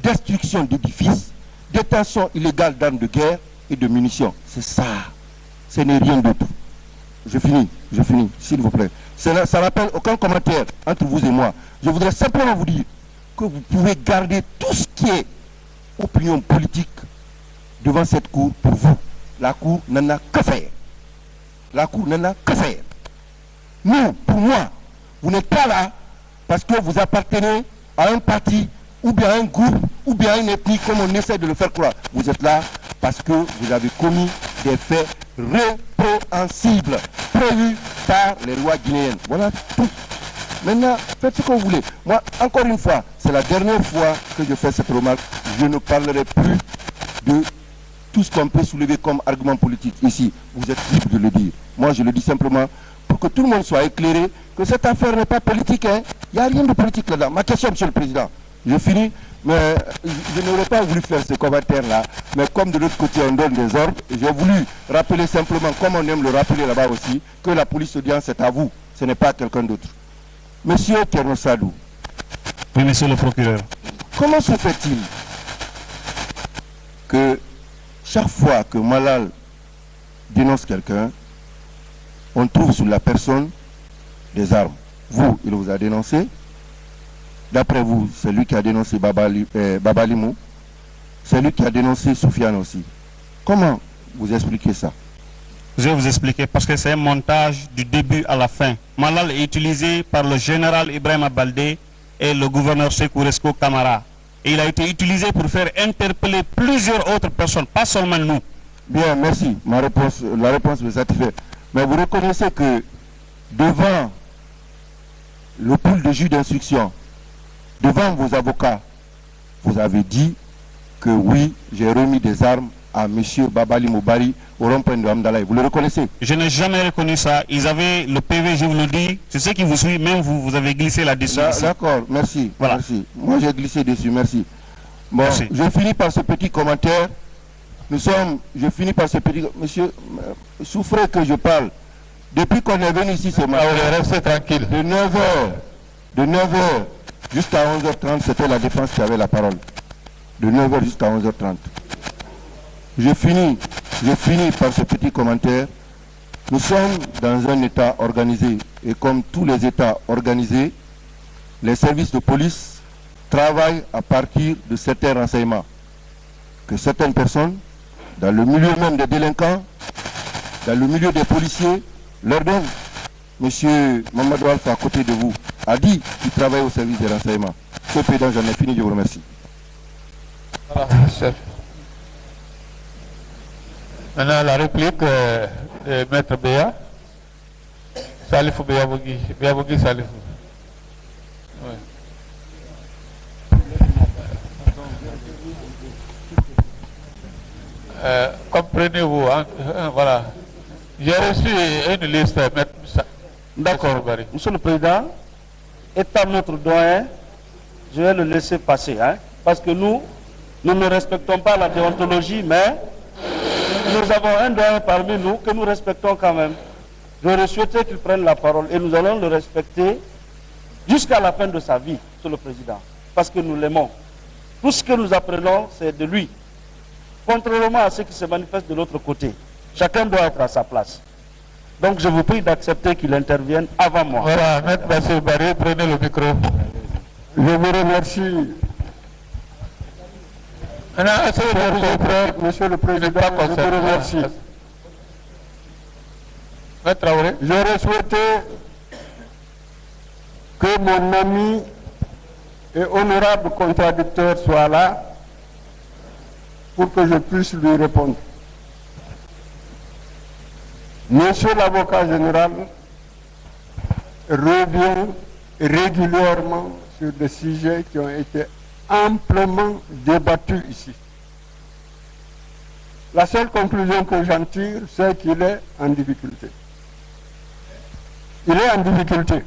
destruction d'édifices, détention illégale d'armes de guerre, et de munitions. C'est ça. Ce n'est rien d'autre. Je finis, s'il vous plaît. Ça n'appelle aucun commentaire entre vous et moi. Je voudrais simplement vous dire que vous pouvez garder tout ce qui est opinion politique devant cette cour pour vous. La cour n'en a que faire. La cour n'en a que faire. Nous, pour moi, vous n'êtes pas là parce que vous appartenez à un parti ou bien à un groupe ou bien à une ethnie comme on essaie de le faire croire. Vous êtes là parce que vous avez commis des faits répréhensibles prévus par les lois guinéennes. Voilà tout. Maintenant, faites ce que vous voulez. Moi, encore une fois, c'est la dernière fois que je fais cette remarque. Je ne parlerai plus de tout ce qu'on peut soulever comme argument politique ici. Vous êtes libre de le dire. Moi, je le dis simplement pour que tout le monde soit éclairé que cette affaire n'est pas politique. Il n'y a rien de politique là-dedans. Ma question, Monsieur le Président, je finis, mais je n'aurais pas voulu faire ce commentaire-là. Mais comme de l'autre côté, on donne des ordres, j'ai voulu rappeler simplement, comme on aime le rappeler là-bas aussi, que la police audience est à vous. Ce n'est pas à quelqu'un d'autre. Monsieur Thierno Sadou. Oui, monsieur le procureur. Comment se fait-il que chaque fois que Malal dénonce quelqu'un, on trouve sur la personne des armes? Vous, il vous a dénoncé. D'après vous, c'est lui qui a dénoncé Babalimou. C'est lui qui a dénoncé Soufiane aussi. Comment vous expliquez ça? Je vais vous expliquer parce que c'est un montage du début à la fin. Malal est utilisé par le général Ibrahim Baldé et le gouverneur Sekouresko Kamara. Et il a été utilisé pour faire interpeller plusieurs autres personnes, pas seulement nous. Bien, merci. La réponse me satisfait. Mais vous reconnaissez que devant le pool de juges d'instruction, devant vos avocats, vous avez dit que oui, j'ai remis des armes à M. Babali Moubari au rond-point de Hamdalaï. Vous le reconnaissez? Je n'ai jamais reconnu ça. Ils avaient le PV, je vous le dis. C'est ce qui vous suit, même vous avez glissé là-dessus. D'accord, merci. Voilà. Merci. Moi, j'ai glissé dessus, merci. Bon, merci. Je finis par ce petit commentaire. Je finis par ce petit... Monsieur, souffrez que je parle. Depuis qu'on est venu ici ce matin, restez tranquille. De 9h jusqu'à 11h30, c'était la défense qui avait la parole. De 9h jusqu'à 11h30. Je finis par ce petit commentaire. Nous sommes dans un État organisé et comme tous les États organisés, les services de police travaillent à partir de certains renseignements que certaines personnes, dans le milieu même des délinquants, dans le milieu des policiers, leur donnent. Monsieur Mamadou Alpha, à côté de vous, a dit qu'il travaille au service des renseignements. Ce président, j'en ai fini, je vous remercie. Voilà, chef. Maintenant, la réplique de Maître Béa. Salifou Béabogui. Béabogui Salifou. Oui. Comprenez-vous, hein, voilà. J'ai reçu une liste. D'accord. Monsieur le Président, étant notre doyen, je vais le laisser passer. Hein, parce que nous ne respectons pas la déontologie, mais nous avons un doyen parmi nous que nous respectons quand même. J'aurais souhaité qu'il prenne la parole et nous allons le respecter jusqu'à la fin de sa vie, Monsieur le Président, parce que nous l'aimons. Tout ce que nous apprenons, c'est de lui. Contrairement à ce qui se manifeste de l'autre côté, chacun doit être à sa place. Donc je vous prie d'accepter qu'il intervienne avant moi. Voilà, Maître Bassir Barré, prenez le micro. Je vous remercie. Monsieur le Président, je vous remercie. J'aurais souhaité que mon ami et honorable contradicteur soit là pour que je puisse lui répondre. Monsieur l'avocat général revient régulièrement sur des sujets qui ont été amplement débattus ici. La seule conclusion que j'en tire, c'est qu'il est en difficulté. Il est en difficulté.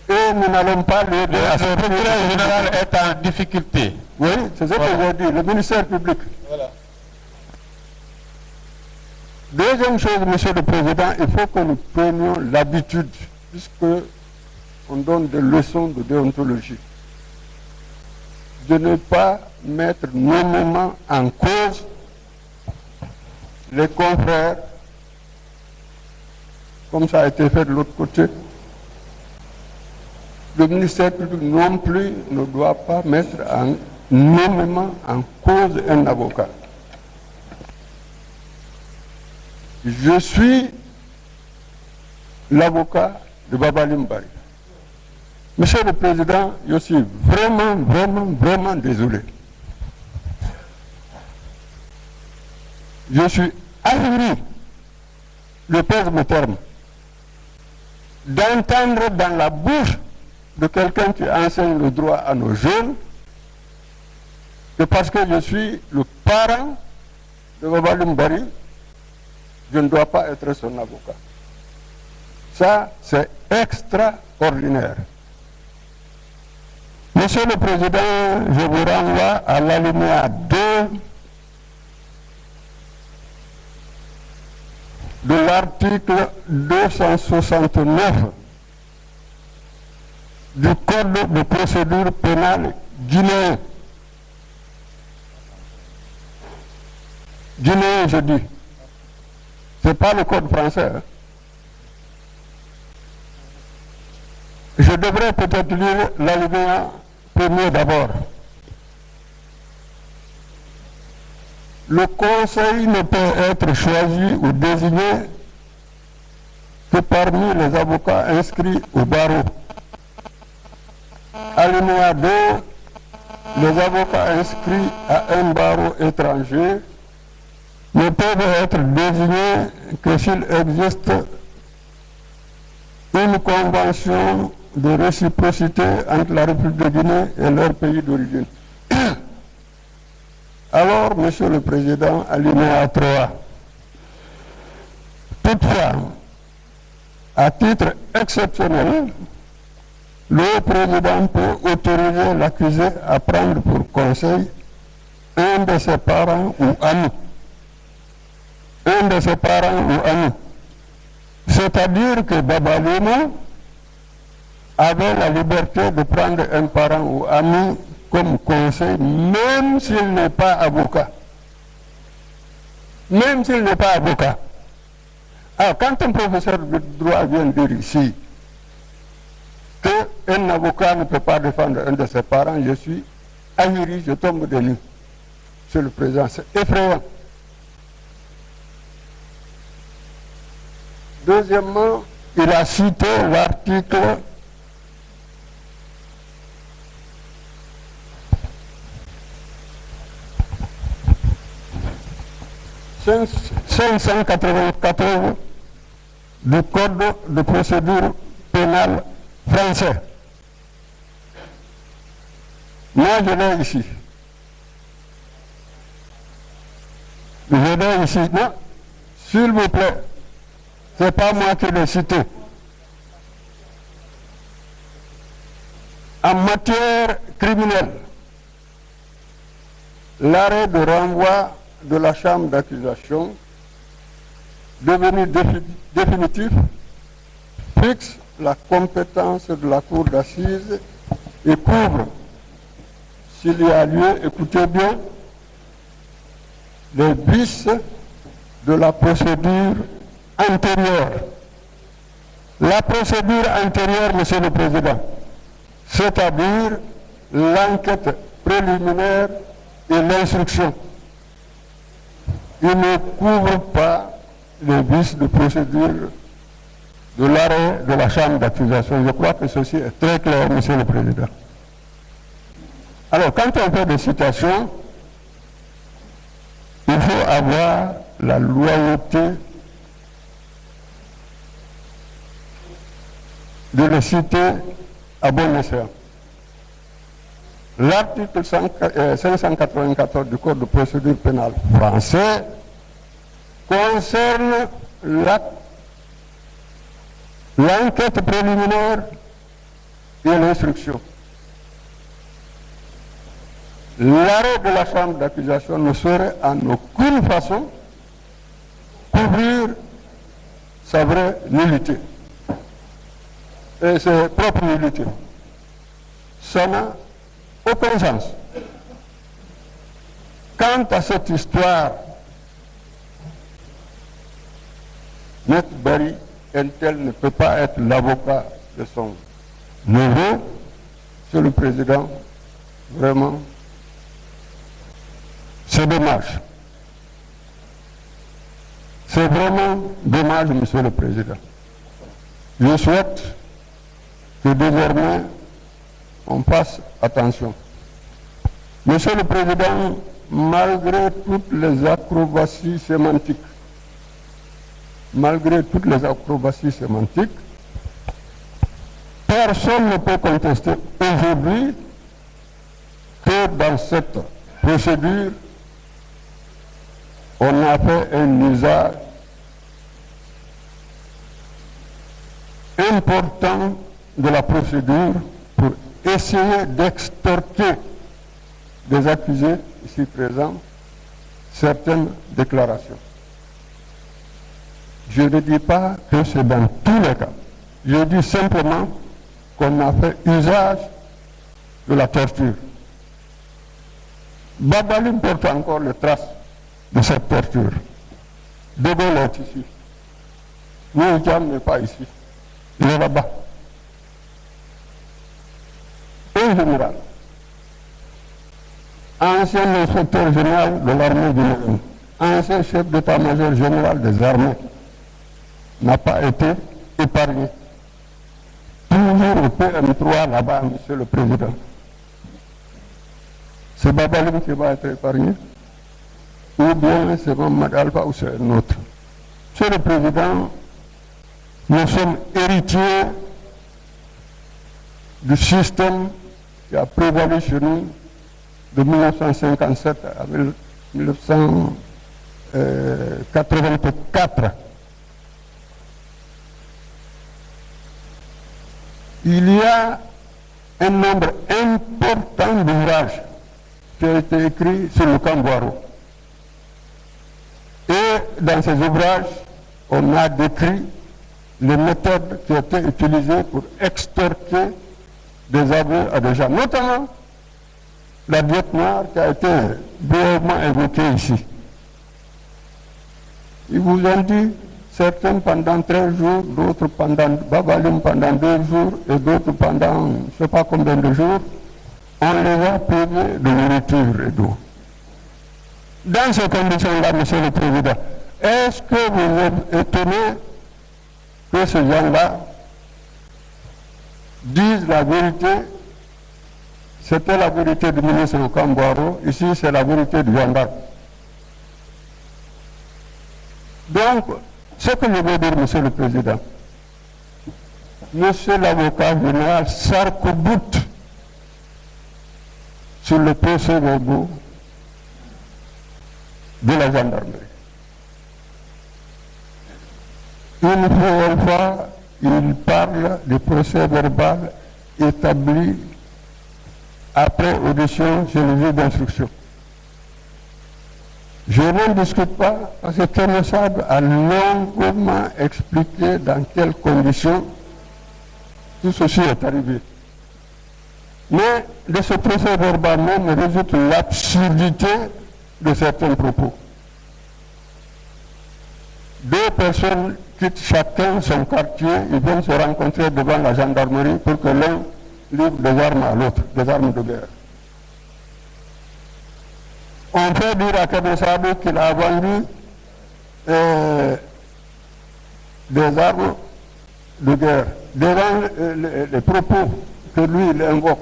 Et nous n'allons pas le... Le procureur général est en difficulté. Oui, c'est ce que j'ai dit, le ministère public. Voilà. Deuxième chose, Monsieur le Président, il faut que nous prenions l'habitude, puisque on donne des leçons de déontologie, de ne pas mettre nommément en cause les confrères, comme ça a été fait de l'autre côté. Le ministère public non plus ne doit pas mettre nommément en cause un avocat. Je suis l'avocat de Babali Mbari. Monsieur le Président, je suis vraiment désolé. Je suis ahuri, je pèse mes termes, d'entendre dans la bouche de quelqu'un qui enseigne le droit à nos jeunes que parce que je suis le parent de Babali Mbari, je ne dois pas être son avocat. Ça, c'est extraordinaire. Monsieur le Président, je vous renvoie à l'alinéa 2 de l'article 269 du Code de procédure pénale guinéen. Guinéen, je dis. Ce n'est pas le code français. Hein. Je devrais peut-être lire l'alinéa premier d'abord. Le conseil ne peut être choisi ou désigné que parmi les avocats inscrits au barreau. Alinéa 2, les avocats inscrits à un barreau étranger ne peuvent être désignés que s'il existe une convention de réciprocité entre la République de Guinée et leur pays d'origine. Alors, Monsieur le Président, alinéa 3, toutefois, à titre exceptionnel, le Président peut autoriser l'accusé à prendre pour conseil un de ses parents ou amis. Un de ses parents ou amis. C'est-à-dire que Babalima avait la liberté de prendre un parent ou ami comme conseil, même s'il n'est pas avocat. Même s'il n'est pas avocat. Alors, quand un professeur de droit vient dire ici qu'un avocat ne peut pas défendre un de ses parents, je suis ahuri, je tombe de nuit. Monsieur le Président, c'est effrayant. Deuxièmement, il a cité l'article 594 du Code de procédure pénale français. Moi, je l'ai ici. Je l'ai ici. Non, s'il vous plaît, ce n'est pas moi qui l'ai cité. En matière criminelle, l'arrêt de renvoi de la chambre d'accusation, devenu définitif, fixe la compétence de la cour d'assises et couvre, s'il y a lieu, écoutez bien, les vices de la procédure antérieure. La procédure antérieure, Monsieur le Président, c'est-à-dire l'enquête préliminaire et l'instruction. Il ne couvre pas les vices de procédure de l'arrêt de la chambre d'accusation. Je crois que ceci est très clair, Monsieur le Président. Alors, quand on fait des citations, il faut avoir la loyauté de les citer à bon escient. L'article 594 du Code de procédure pénale français concerne l'enquête préliminaire et l'instruction. L'arrêt de la chambre d'accusation ne saurait en aucune façon couvrir sa vraie nullité et ses propres nullités. Ça n'a aucun sens. Quant à cette histoire Maître Barry, un tel ne peut pas être l'avocat de son neveu. Monsieur le Président, vraiment, c'est dommage. C'est vraiment dommage, Monsieur le Président. Je souhaite que désormais, on fasse attention. Monsieur le Président, malgré toutes les acrobaties sémantiques, personne ne peut contester aujourd'hui que dans cette procédure, on a fait un usage important de la procédure pour essayer d'extorquer des accusés ici présents certaines déclarations. Je ne dis pas que c'est dans tous les cas. Je dis simplement qu'on a fait usage de la torture. Babalim porte encore les traces de cette torture. De Gaulle est ici. Nouidjam n'est pas ici. Il est là-bas. Un général, ancien inspecteur général de l'armée du Nord, ancien chef d'état-major général des armées, n'a pas été épargné. Toujours au PM3 là-bas, Monsieur le Président. C'est Babalim qui va être épargné, ou bien c'est Mohamed Alpha ou c'est un autre. Monsieur le Président, nous sommes héritiers du système qui a prévalu chez nous de 1957 à 1984. Il y a un nombre important d'ouvrages qui ont été écrits sur le camp Boiro. Et dans ces ouvrages, on a décrit les méthodes qui étaient utilisées pour extorquer des aveux à des gens, notamment la diète noire qui a été brièvement évoquée ici. Ils vous ont dit, certains pendant 13 jours, d'autres pendant Babalim pendant 2 jours et d'autres pendant je ne sais pas combien de jours, on les a privés de nourriture et d'eau. Dans ces conditions-là, Monsieur le Président, est-ce que vous êtes étonné que ces gens-là disent la vérité? C'était la vérité du ministre de Boiro, ici c'est la vérité du gendarme. Donc, ce que je veux dire, Monsieur le Président, Monsieur l'avocat général s'arc-boute sur le procès-verbal de la gendarmerie. Une fois, il parle du procès-verbal établi après audition chez le juge d'instruction. Je ne discute pas parce que Kémy Sab a longuement expliqué dans quelles conditions tout ceci est arrivé. Mais de ce procès verbal même résulte l'absurdité de certains propos. 2 personnes quittent chacun son quartier, ils viennent se rencontrer devant la gendarmerie pour que l'un livre des armes à l'autre, des armes de guerre. On peut dire à Kémy Sab qu'il a vendu des armes de guerre. Devant les propos que lui il invoque,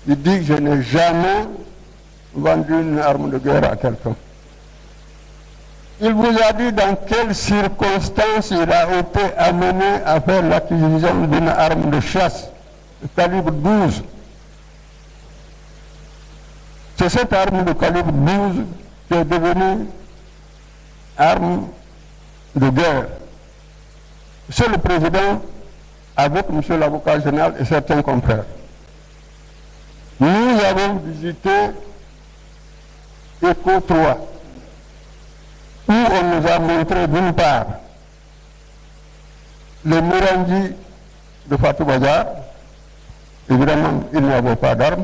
il dit que je n'ai jamais vendu une arme de guerre à quelqu'un. Il vous a dit dans quelles circonstances il a été amené à faire l'acquisition d'une arme de chasse de calibre 12. C'est cette arme de calibre 12 qui est devenue arme de guerre. Monsieur le Président, avec Monsieur l'avocat général et certains confrères, nous avons visité ECO 3, où on nous a montré d'une part le Mirandi de Fatou Bazar, évidemment il n'y avait pas d'armes,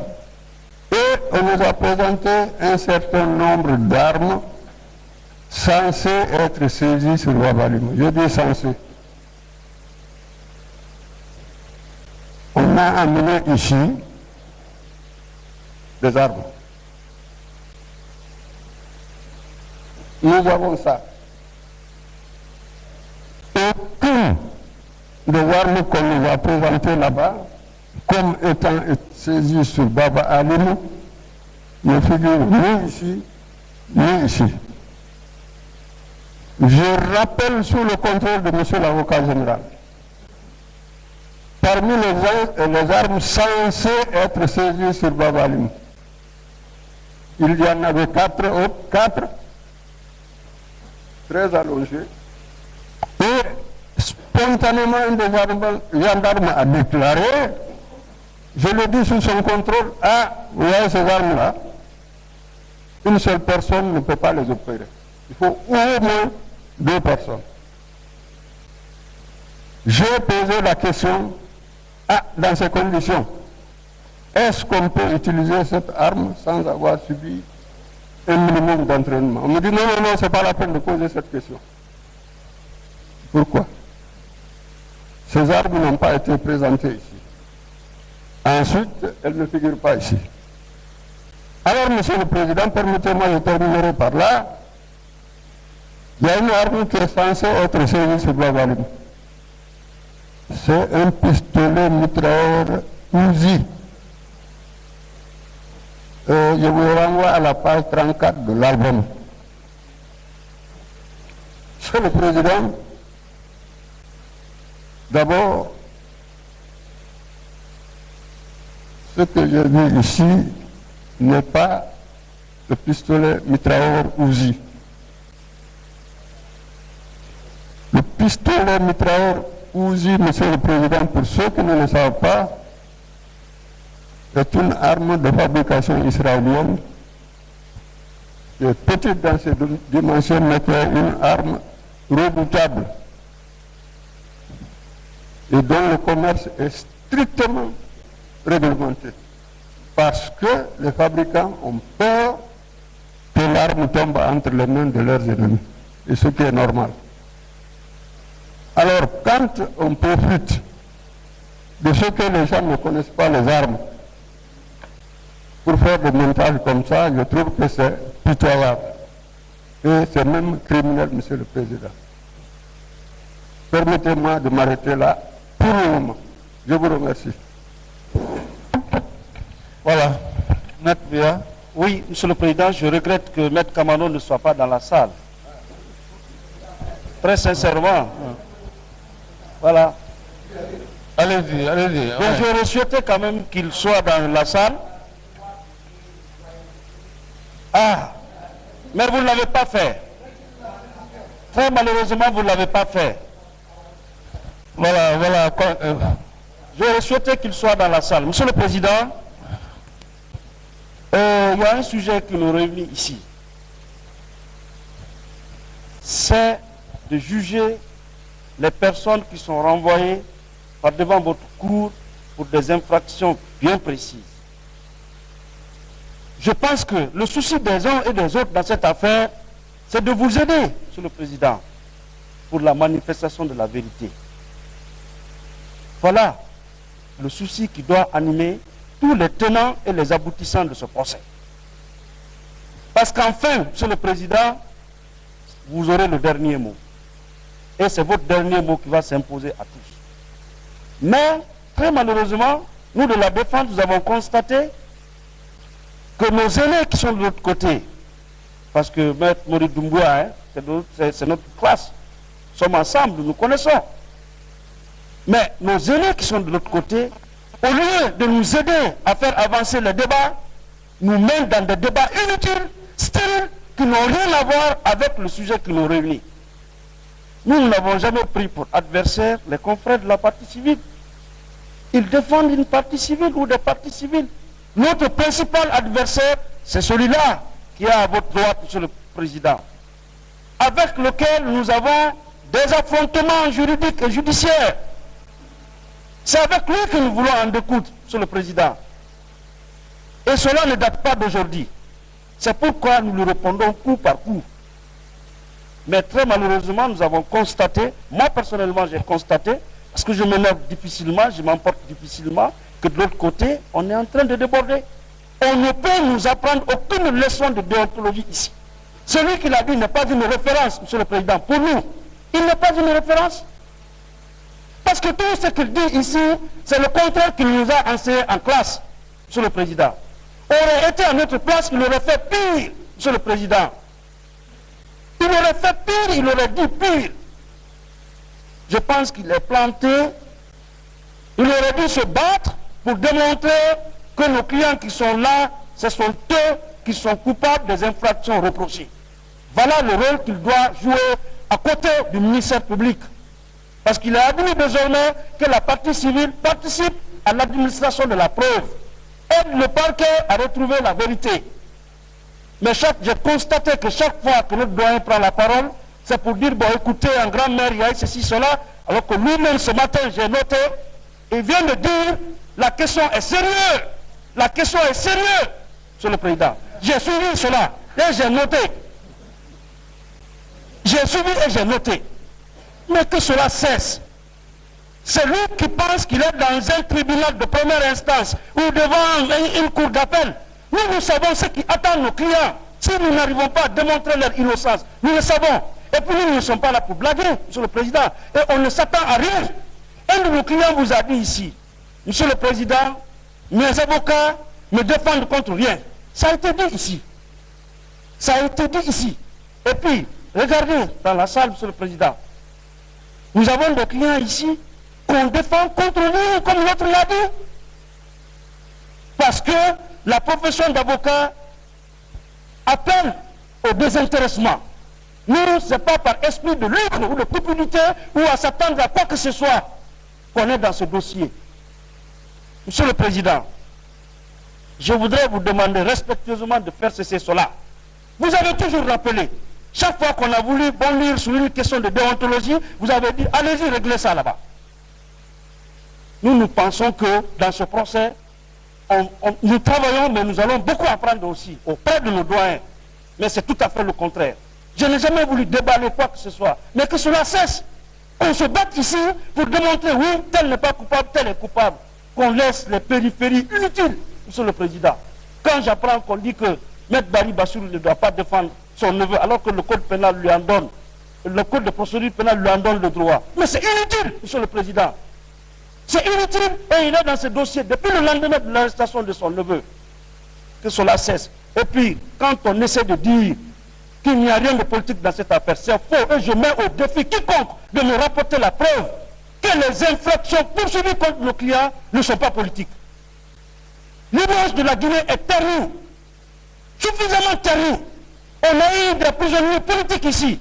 et on nous a présenté un certain nombre d'armes censé être saisi sur Wabalim. Je dis censé. On a amené ici des armes. Nous avons ça. Aucune des armes qu'on nous a présentées là-bas, comme étant saisies sur Baba Alim, ne figure ni ici, ni ici. Je rappelle sous le contrôle de M. l'avocat général. Parmi les armes censées être saisies sur Baba Alim, il y en avait 4 autres, très allongées. Et spontanément, un des gendarmes a déclaré, je le dis sous son contrôle, ah, vous voyez ces armes-là, une seule personne ne peut pas les opérer. Il faut au moins 2 personnes. J'ai posé la question, dans ces conditions, est-ce qu'on peut utiliser cette arme sans avoir subi un minimum d'entraînement? On me dit non, c'est pas la peine de poser cette question. Pourquoi? Ces armes n'ont pas été présentées ici. Ensuite, elles ne figurent pas ici. Alors, Monsieur le Président, permettez-moi de terminer par là. Il y a une arme qui est censée être saisie sur Blavalim. C'est un pistolet mitrailleur Uzi. Je vous renvoie à la page 34 de l'album. Monsieur le Président, d'abord, ce que j'ai vu ici n'est pas le pistolet mitrailleur Uzi. Le pistolet mitrailleur Uzi, Monsieur le Président, pour ceux qui ne le savent pas, est une arme de fabrication israélienne qui est petite dans ses dimensions, mais qui est une arme redoutable et dont le commerce est strictement réglementé. Parce que les fabricants ont peur que l'arme tombe entre les mains de leurs ennemis, et ce qui est normal. Alors, quand on profite de ce que les gens ne connaissent pas les armes, pour faire des montages comme ça, je trouve que c'est pitoyable. Et c'est même criminel, Monsieur le Président. Permettez-moi de m'arrêter là pour le moment. Je vous remercie. Voilà. Maître Bia. Oui, Monsieur le Président, je regrette que Maître Kamano ne soit pas dans la salle. Très sincèrement. Voilà. Allez-y, allez-y. Donc j'aurais souhaité quand même qu'il soit dans la salle. Ah, mais vous ne l'avez pas fait. Très malheureusement, vous ne l'avez pas fait. Voilà. J'aurais souhaité qu'il soit dans la salle. Monsieur le Président, il y a un sujet qui nous réunit ici. C'est de juger les personnes qui sont renvoyées par devant votre cour pour des infractions bien précises. Je pense que le souci des uns et des autres dans cette affaire, c'est de vous aider, Monsieur le Président, pour la manifestation de la vérité. Voilà le souci qui doit animer tous les tenants et les aboutissants de ce procès. Parce qu'enfin, Monsieur le Président, vous aurez le dernier mot. Et c'est votre dernier mot qui va s'imposer à tous. Mais, très malheureusement, nous de la défense, nous avons constaté que nos aînés qui sont de l'autre côté, parce que Maître Maurice Doumbouya, c'est notre classe, nous sommes ensemble, nous connaissons. Mais nos aînés qui sont de l'autre côté, au lieu de nous aider à faire avancer le débat, nous mènent dans des débats inutiles, stériles, qui n'ont rien à voir avec le sujet qui nous réunit. Nous n'avons jamais pris pour adversaire les confrères de la partie civile. Ils défendent une partie civile ou des parties civiles. Notre principal adversaire, c'est celui-là qui est à votre droite, Monsieur le Président, avec lequel nous avons des affrontements juridiques et judiciaires. C'est avec lui que nous voulons en découdre, Monsieur le Président. Et cela ne date pas d'aujourd'hui. C'est pourquoi nous lui répondons coup par coup. Mais très malheureusement, nous avons constaté, moi personnellement j'ai constaté, parce que je m'énerve difficilement, je m'emporte difficilement, que de l'autre côté, on est en train de déborder. On ne peut nous apprendre aucune leçon de déontologie ici. Celui qui l'a dit n'est pas une référence, Monsieur le Président. Pour nous, il n'est pas une référence. Parce que tout ce qu'il dit ici, c'est le contraire qu'il nous a enseigné en classe, Monsieur le Président. Aurait été à notre place, il aurait fait pire, Monsieur le Président. Il aurait fait pire, il aurait dit pire. Je pense qu'il est planté. Il aurait dû se battre pour démontrer que nos clients qui sont là, ce sont eux qui sont coupables des infractions reprochées. Voilà le rôle qu'il doit jouer à côté du ministère public. Parce qu'il est admis désormais que la partie civile participe à l'administration de la preuve. Aide le parquet à retrouver la vérité. Mais j'ai constaté que chaque fois que notre doyen prend la parole, c'est pour dire, bon écoutez, en grand-mère, il y a ceci, cela, alors que lui-même ce matin, j'ai noté, il vient de dire, la question est sérieuse. La question est sérieuse, Monsieur le Président. J'ai suivi cela et j'ai noté. J'ai suivi et j'ai noté. Mais que cela cesse. C'est lui qui pense qu'il est dans un tribunal de première instance ou devant une cour d'appel. Nous savons ce qui attend nos clients. Si nous n'arrivons pas à démontrer leur innocence, nous le savons. Et puis nous ne sommes pas là pour blaguer, Monsieur le Président. Et on ne s'attend à rien. Un de nos clients vous a dit ici, Monsieur le Président, mes avocats me défendent contre rien. Ça a été dit ici. Ça a été dit ici. Et puis, regardez dans la salle, Monsieur le Président. Nous avons des clients ici qu'on défend contre lui, comme l'autre l'a dit. Parce que la profession d'avocat appelle au désintéressement. Nous, ce n'est pas par esprit de lucre ou de cupidité ou à s'attendre à quoi que ce soit qu'on est dans ce dossier. Monsieur le Président, je voudrais vous demander respectueusement de faire cesser cela. Vous avez toujours rappelé, chaque fois qu'on a voulu bondir sur une question de déontologie, vous avez dit, allez-y, réglez ça là-bas. Nous pensons que dans ce procès, nous travaillons, mais nous allons beaucoup apprendre aussi auprès de nos doyens. Mais c'est tout à fait le contraire. Je n'ai jamais voulu déballer quoi que ce soit, mais que cela cesse. On se bat ici pour démontrer, oui, tel n'est pas coupable, tel est coupable. Qu'on laisse les périphéries inutiles, Monsieur le Président. Quand j'apprends qu'on dit que M. Barry Bassirou ne doit pas défendre son neveu, alors que le code pénal lui en donne, le code de procédure pénale lui en donne le droit. Mais c'est inutile, Monsieur le Président. C'est inutile et il est dans ce dossier depuis le lendemain de l'arrestation de son neveu. Que cela cesse. Et puis, quand on essaie de dire qu'il n'y a rien de politique dans cette affaire, c'est faux. Et je mets au défi quiconque de me rapporter la preuve que les infractions poursuivies contre nos clients ne sont pas politiques. L'image de la Guinée est ternie, suffisamment ternie. On a eu des prisonniers politiques ici.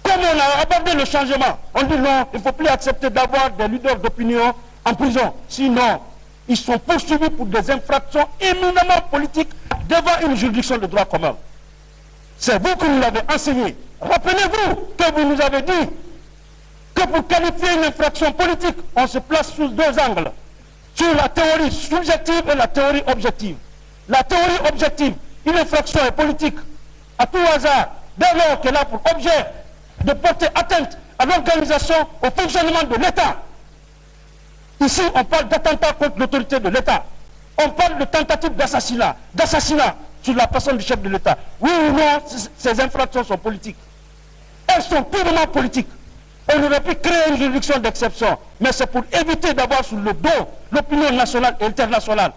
Comme on a abordé le changement, on dit non, il ne faut plus accepter d'avoir des leaders d'opinion en prison. Sinon, ils sont poursuivis pour des infractions éminemment politiques devant une juridiction de droit commun. C'est vous qui nous l'avez enseigné. Rappelez-vous que vous nous avez dit que pour qualifier une infraction politique, on se place sous deux angles. Sur la théorie subjective et la théorie objective. La théorie objective, une infraction est politique à tout hasard, dès lors qu'elle a pour objet de porter atteinte à l'organisation, au fonctionnement de l'État. Ici, on parle d'attentat contre l'autorité de l'État. On parle de tentative d'assassinat sur la personne du chef de l'État. Oui ou non, ces infractions sont politiques. Elles sont purement politiques. On aurait pu créer une juridiction d'exception, mais c'est pour éviter d'avoir sur le dos l'opinion nationale et internationale.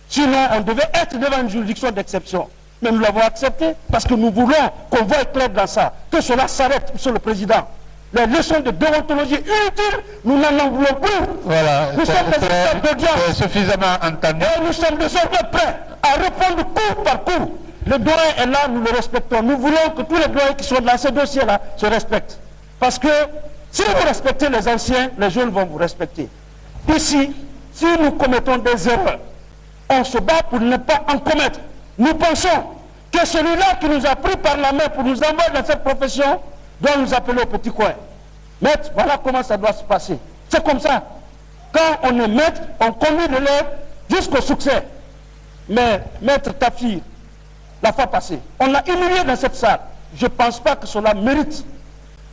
Sinon, on devait être devant une juridiction d'exception. Mais nous l'avons accepté parce que nous voulons qu'on voie clair dans ça, que cela s'arrête, Monsieur le Président. Les leçons de déontologie inutiles, nous n'en voulons plus. Voilà, nous sommes des acteurs d'audience. Suffisamment entendu. Et nous sommes désormais prêts à répondre coup par coup. Le doyen est là, nous le respectons. Nous voulons que tous les doyens qui sont dans ce dossier-là se respectent. Parce que si vous respectez les anciens, les jeunes vont vous respecter. Ici, si nous commettons des erreurs, on se bat pour ne pas en commettre. Nous pensons que celui-là qui nous a pris par la main pour nous envoyer dans cette profession doit nous appeler au petit coin. Maître, voilà comment ça doit se passer. C'est comme ça. Quand on est maître, on conduit l'élève jusqu'au succès. Mais maître Tafir, la fois passée, on l'a humilié dans cette salle. je ne pense pas que cela mérite.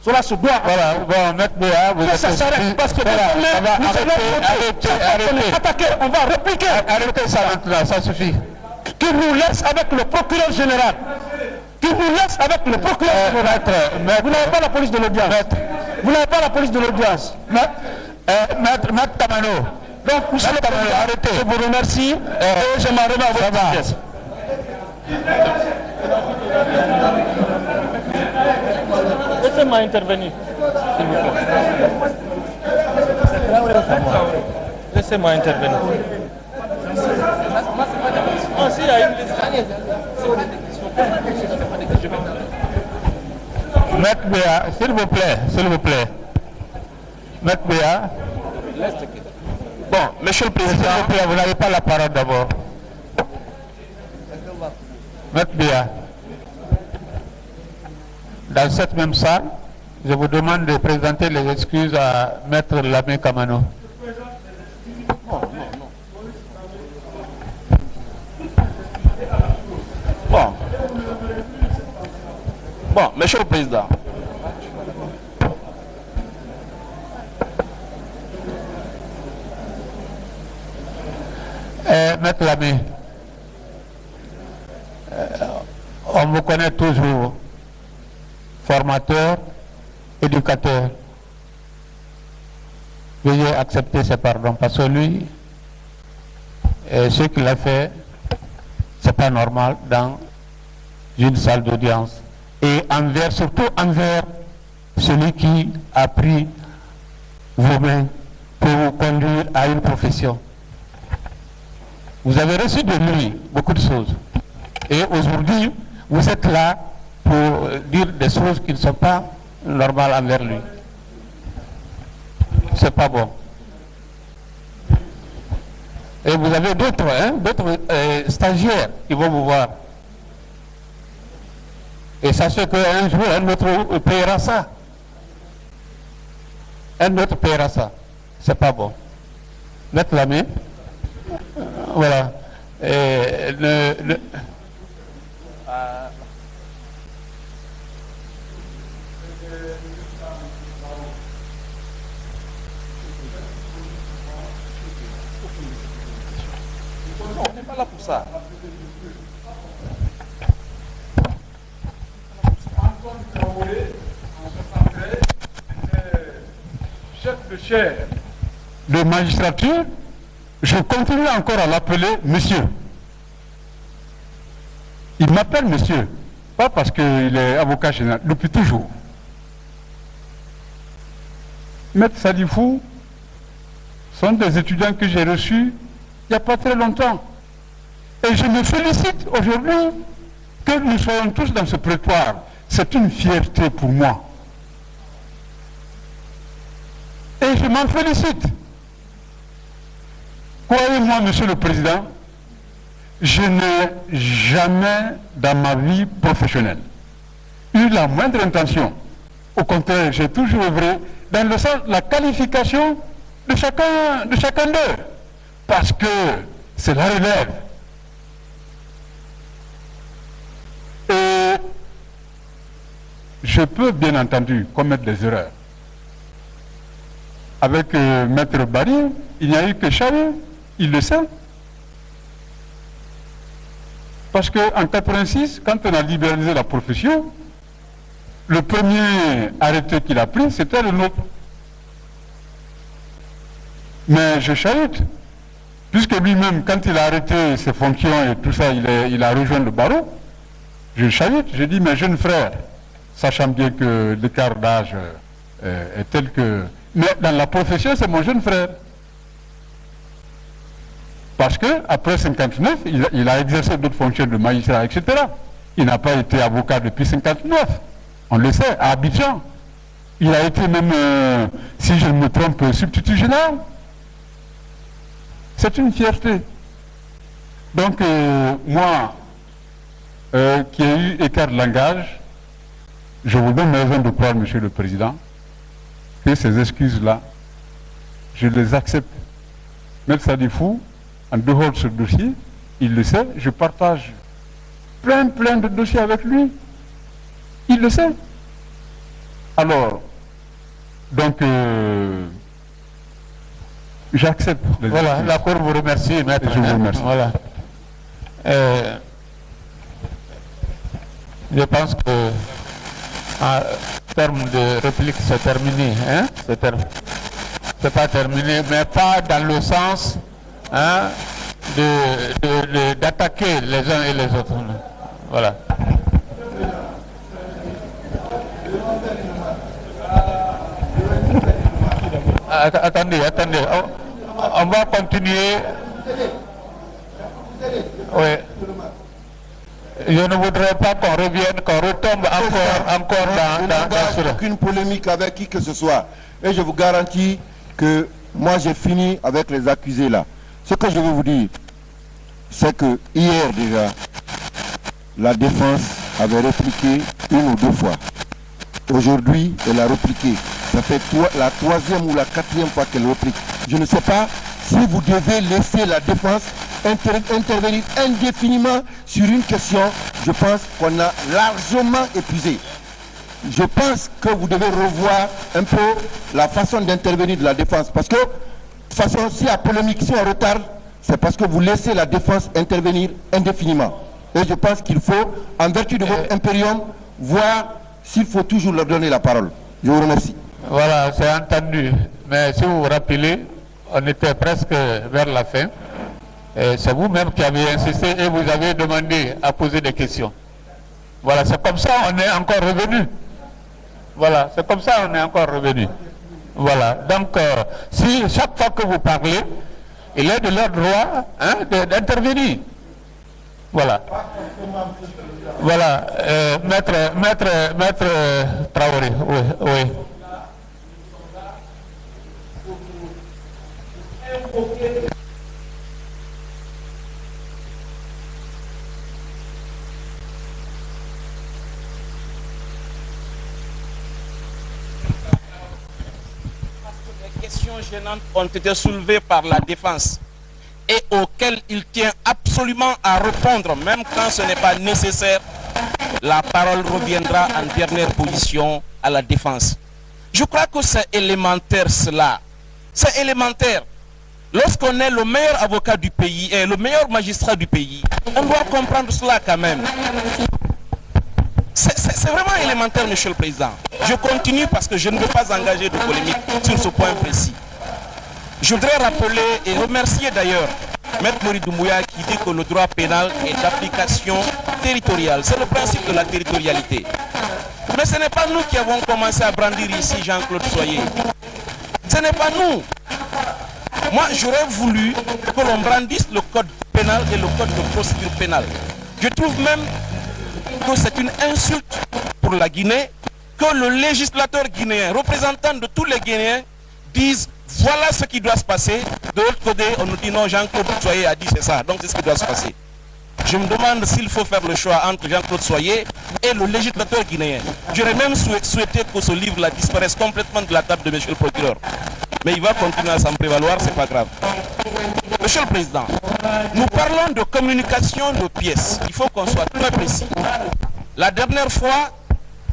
Cela se doit. Voilà, bon, Maître Béa, vous êtes... Ça s'arrête, parce que voilà, nous allons attaquer, on va répliquer. Arrêtez ça maintenant, ça suffit. Qui nous laisse avec le procureur général. Qui nous laisse avec le procureur général. Vous n'avez pas la police de l'audience. Vous n'avez pas la police de l'audience. Maître Kamano. Donc, vous savez, arrêtez. Je vous remercie et je m'en remets à votre pièce. Laissez-moi intervenir, s'il vous plaît. Laissez-moi intervenir. Ah, si, il y a une liste. Maître Béa, s'il vous plaît, s'il vous plaît. Maître Béa. Bon, Monsieur le Président, s'il vous plaît, vous n'avez pas la parole d'abord. Maître Béa. Dans cette même salle, je vous demande de présenter les excuses à Maître Lamé Kamano. Bon, Monsieur le Président. Maître Lamé, on vous connaît toujours formateur, éducateur. Veuillez accepter ses pardons parce que lui, ce qu'il a fait, c'est pas normal dans une salle d'audience. Et surtout envers celui qui a pris vos mains pour vous conduire à une profession. Vous avez reçu de lui beaucoup de choses. Et aujourd'hui, vous êtes là pour dire des choses qui ne sont pas normales envers lui. C'est pas bon. Et vous avez d'autres stagiaires qui vont vous voir. Et sachez qu'un jour, un autre paiera ça. Un autre paiera ça. C'est pas bon. Mettez la main. Voilà. On n'est pas là pour ça. Antoine Traoré, en 73, était chef de chaire de magistrature. Je continue encore à l'appeler monsieur. Il m'appelle monsieur, pas parce qu'il est avocat général, depuis toujours. Maître Sadifou sont des étudiants que j'ai reçus il n'y a pas très longtemps. Et je me félicite aujourd'hui que nous soyons tous dans ce prétoire. C'est une fierté pour moi. Et je m'en félicite. Croyez-moi, Monsieur le Président, je n'ai jamais dans ma vie professionnelle eu la moindre intention. Au contraire, j'ai toujours œuvré dans le sens de la qualification de chacun d'eux. Parce que c'est la relève. Et je peux bien entendu commettre des erreurs. Avec Maître Barry, il n'y a eu que Charles, il le sait. Parce qu'en 1986, quand on a libéralisé la profession, le premier arrêté qu'il a pris, c'était le nôtre. Mais je chahute, puisque lui-même, quand il a arrêté ses fonctions et tout ça, il a rejoint le barreau, je chahute, je dis, mes jeunes frères, sachant bien que l'écart d'âge est tel que... Mais dans la profession, c'est mon jeune frère. Parce qu'après 59, il a exercé d'autres fonctions de magistrat, etc. Il n'a pas été avocat depuis 59. On le sait, à Abidjan. Il a été même, si je ne me trompe, substitut général. C'est une fierté. Donc, moi, qui ai eu écart de langage, je vous donne raison de croire, Monsieur le Président, que ces excuses-là, je les accepte. Maître Sadifou, en dehors de ce dossier, il le sait, je partage plein de dossiers avec lui. Il le sait. Alors, donc, j'accepte. Voilà, la Cour vous remercie, maître. Je vous remercie. Voilà. Je pense que, en termes de réplique, c'est terminé. Hein? C'est pas terminé, mais pas dans le sens d'attaquer les uns et les autres. Voilà. Attendez. On va continuer. Oui. Je ne voudrais pas qu'on revienne, qu'on retombe encore dans cela. Aucune polémique avec qui que ce soit. Et je vous garantis que moi j'ai fini avec les accusés là. Ce que je veux vous dire, c'est que hier déjà, la défense avait répliqué 1 ou 2 fois. Aujourd'hui, elle a répliqué. Ça fait la 3e ou la 4e fois qu'elle réplique. Je ne sais pas si vous devez laisser la défense intervenir indéfiniment sur une question. Je pense qu'on a largement épuisé. Je pense que vous devez revoir un peu la façon d'intervenir de la défense. Parce que, de toute façon, si la polémique, si on retarde, c'est parce que vous laissez la défense intervenir indéfiniment. Et je pense qu'il faut, en vertu de votre impérium, voir s'il faut toujours leur donner la parole. Je vous remercie. Voilà, c'est entendu. Mais si vous vous rappelez, on était presque vers la fin. C'est vous-même qui avez insisté et vous avez demandé à poser des questions. Voilà, c'est comme ça on est encore revenu. Voilà, c'est comme ça on est encore revenu. Voilà, donc si chaque fois que vous parlez, il est de leur droit d'intervenir. Voilà. Voilà, maître Traoré, oui. Les questions gênantes ont été soulevées par la défense et auxquelles il tient absolument à répondre, même quand ce n'est pas nécessaire. La parole reviendra en dernière position à la défense. Je crois que c'est élémentaire cela. C'est élémentaire. Lorsqu'on est le meilleur avocat du pays et le meilleur magistrat du pays, on doit comprendre cela quand même. C'est vraiment élémentaire, Monsieur le Président. Je continue parce que je ne veux pas engager de polémique sur ce point précis. Je voudrais rappeler et remercier d'ailleurs Maître Mori Doumbouya qui dit que le droit pénal est d'application territoriale. C'est le principe de la territorialité. Mais ce n'est pas nous qui avons commencé à brandir ici Jean-Claude Soyer. Ce n'est pas nous. Moi, j'aurais voulu que l'on brandisse le code pénal et le code de procédure pénale. Je trouve même que c'est une insulte pour la Guinée que le législateur guinéen, représentant de tous les Guinéens, dise voilà ce qui doit se passer. De l'autre côté, on nous dit non, Jean-Claude Soyer a dit c'est ça, donc c'est ce qui doit se passer. Je me demande s'il faut faire le choix entre Jean-Claude Soyer et le législateur guinéen. J'aurais même souhaité que ce livre-là disparaisse complètement de la table de monsieur le procureur. Mais il va continuer à s'en prévaloir, c'est pas grave. Monsieur le Président, nous parlons de communication de pièces. Il faut qu'on soit très précis. La dernière fois,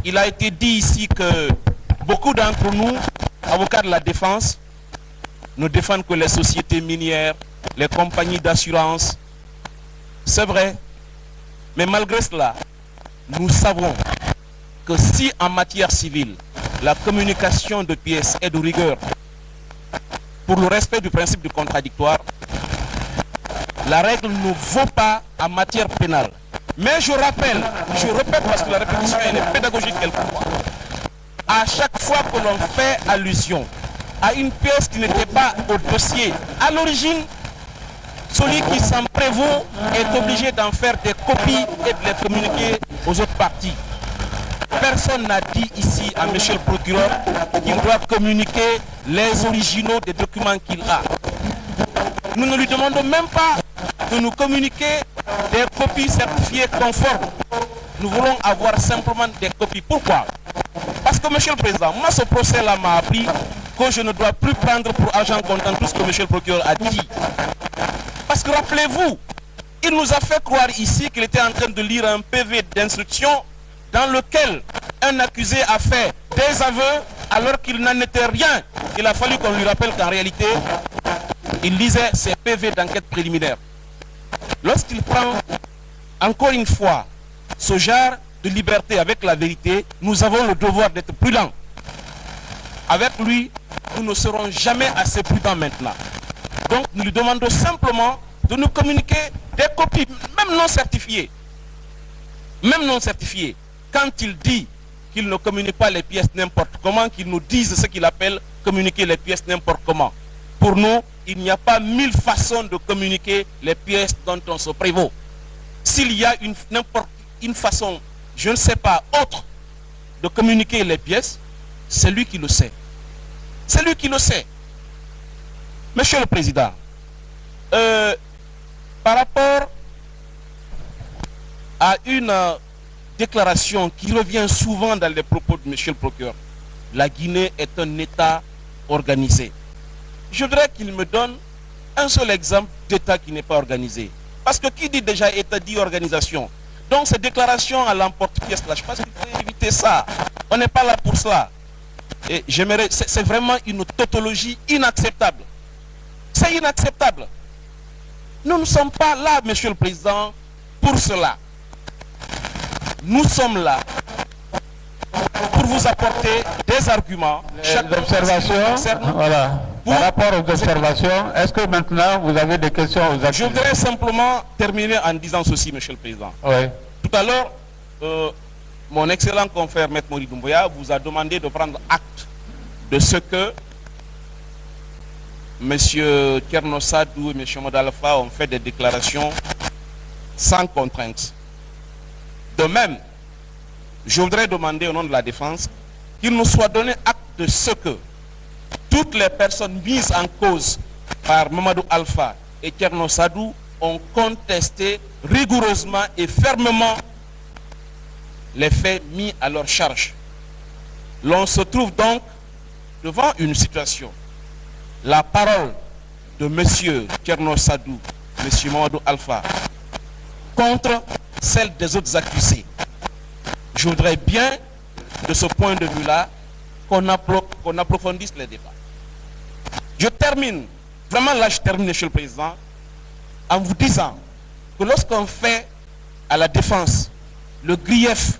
il a été dit ici que beaucoup d'entre nous, avocats de la défense, ne défendent que les sociétés minières, les compagnies d'assurance. C'est vrai. Mais malgré cela, nous savons que si en matière civile, la communication de pièces est de rigueur, pour le respect du principe du contradictoire, la règle ne vaut pas en matière pénale. Mais je répète parce que la répétition elle est pédagogique quelquefois. À chaque fois que l'on fait allusion à une pièce qui n'était pas au dossier, à l'origine, celui qui s'en prévaut est obligé d'en faire des copies et de les communiquer aux autres parties. Personne n'a dit ici à monsieur le procureur qu'il doit communiquer les originaux des documents qu'il a. Nous ne lui demandons même pas de nous communiquer des copies certifiées conformes. Nous voulons avoir simplement des copies. Pourquoi? Parce que monsieur le Président, moi ce procès-là m'a appris que je ne dois plus prendre pour argent comptant tout ce que monsieur le procureur a dit. Parce que rappelez-vous, il nous a fait croire ici qu'il était en train de lire un PV d'instruction dans lequel un accusé a fait des aveux alors qu'il n'en était rien. Il a fallu qu'on lui rappelle qu'en réalité, il lisait ses PV d'enquête préliminaire. Lorsqu'il prend encore une fois ce genre de liberté avec la vérité, nous avons le devoir d'être prudents. Avec lui, nous ne serons jamais assez prudents maintenant. Donc nous lui demandons simplement de nous communiquer des copies, même non certifiées. Même non certifiées. Quand il dit qu'il ne communique pas les pièces n'importe comment, qu'il nous dise ce qu'il appelle communiquer les pièces n'importe comment. Pour nous, il n'y a pas 1000 façons de communiquer les pièces dont on se prévaut. S'il y a n'importe une façon, je ne sais pas, autre de communiquer les pièces, c'est lui qui le sait. C'est lui qui le sait. Monsieur le Président, par rapport à une déclaration qui revient souvent dans les propos de monsieur le procureur, la Guinée est un État organisé. Je voudrais qu'il me donne un seul exemple d'État qui n'est pas organisé. Parce que qui dit déjà État dit organisation. Donc ces déclarations à l'emporte-pièce, là, je pense qu'il faut éviter ça. On n'est pas là pour cela. Et j'aimerais, c'est vraiment une tautologie inacceptable. C'est inacceptable. Nous ne sommes pas là, monsieur le Président, pour cela. Nous sommes là pour vous apporter des arguments. Les observations, voilà. Par rapport aux observations, est-ce que maintenant vous avez des questions aux accusés? Je voudrais simplement terminer en disant ceci, monsieur le Président. Oui. Tout à l'heure, mon excellent confrère Maître Mori Doumbouya vous a demandé de prendre acte de ce que M. Thierno Sadou et M. Modalfa ont fait des déclarations sans contrainte. De même, je voudrais demander au nom de la défense qu'il nous soit donné acte de ce que toutes les personnes mises en cause par Mamadou Alpha et Thierno Sadou ont contesté rigoureusement et fermement les faits mis à leur charge. L'on se trouve donc devant une situation. La parole de M. Thierno Sadou, M. Mamadou Alpha, contre celle des autres accusés. Je voudrais bien, de ce point de vue-là, qu'on approfondisse les débats. Je termine, vraiment là je termine, monsieur le Président, en vous disant que lorsqu'on fait à la défense le grief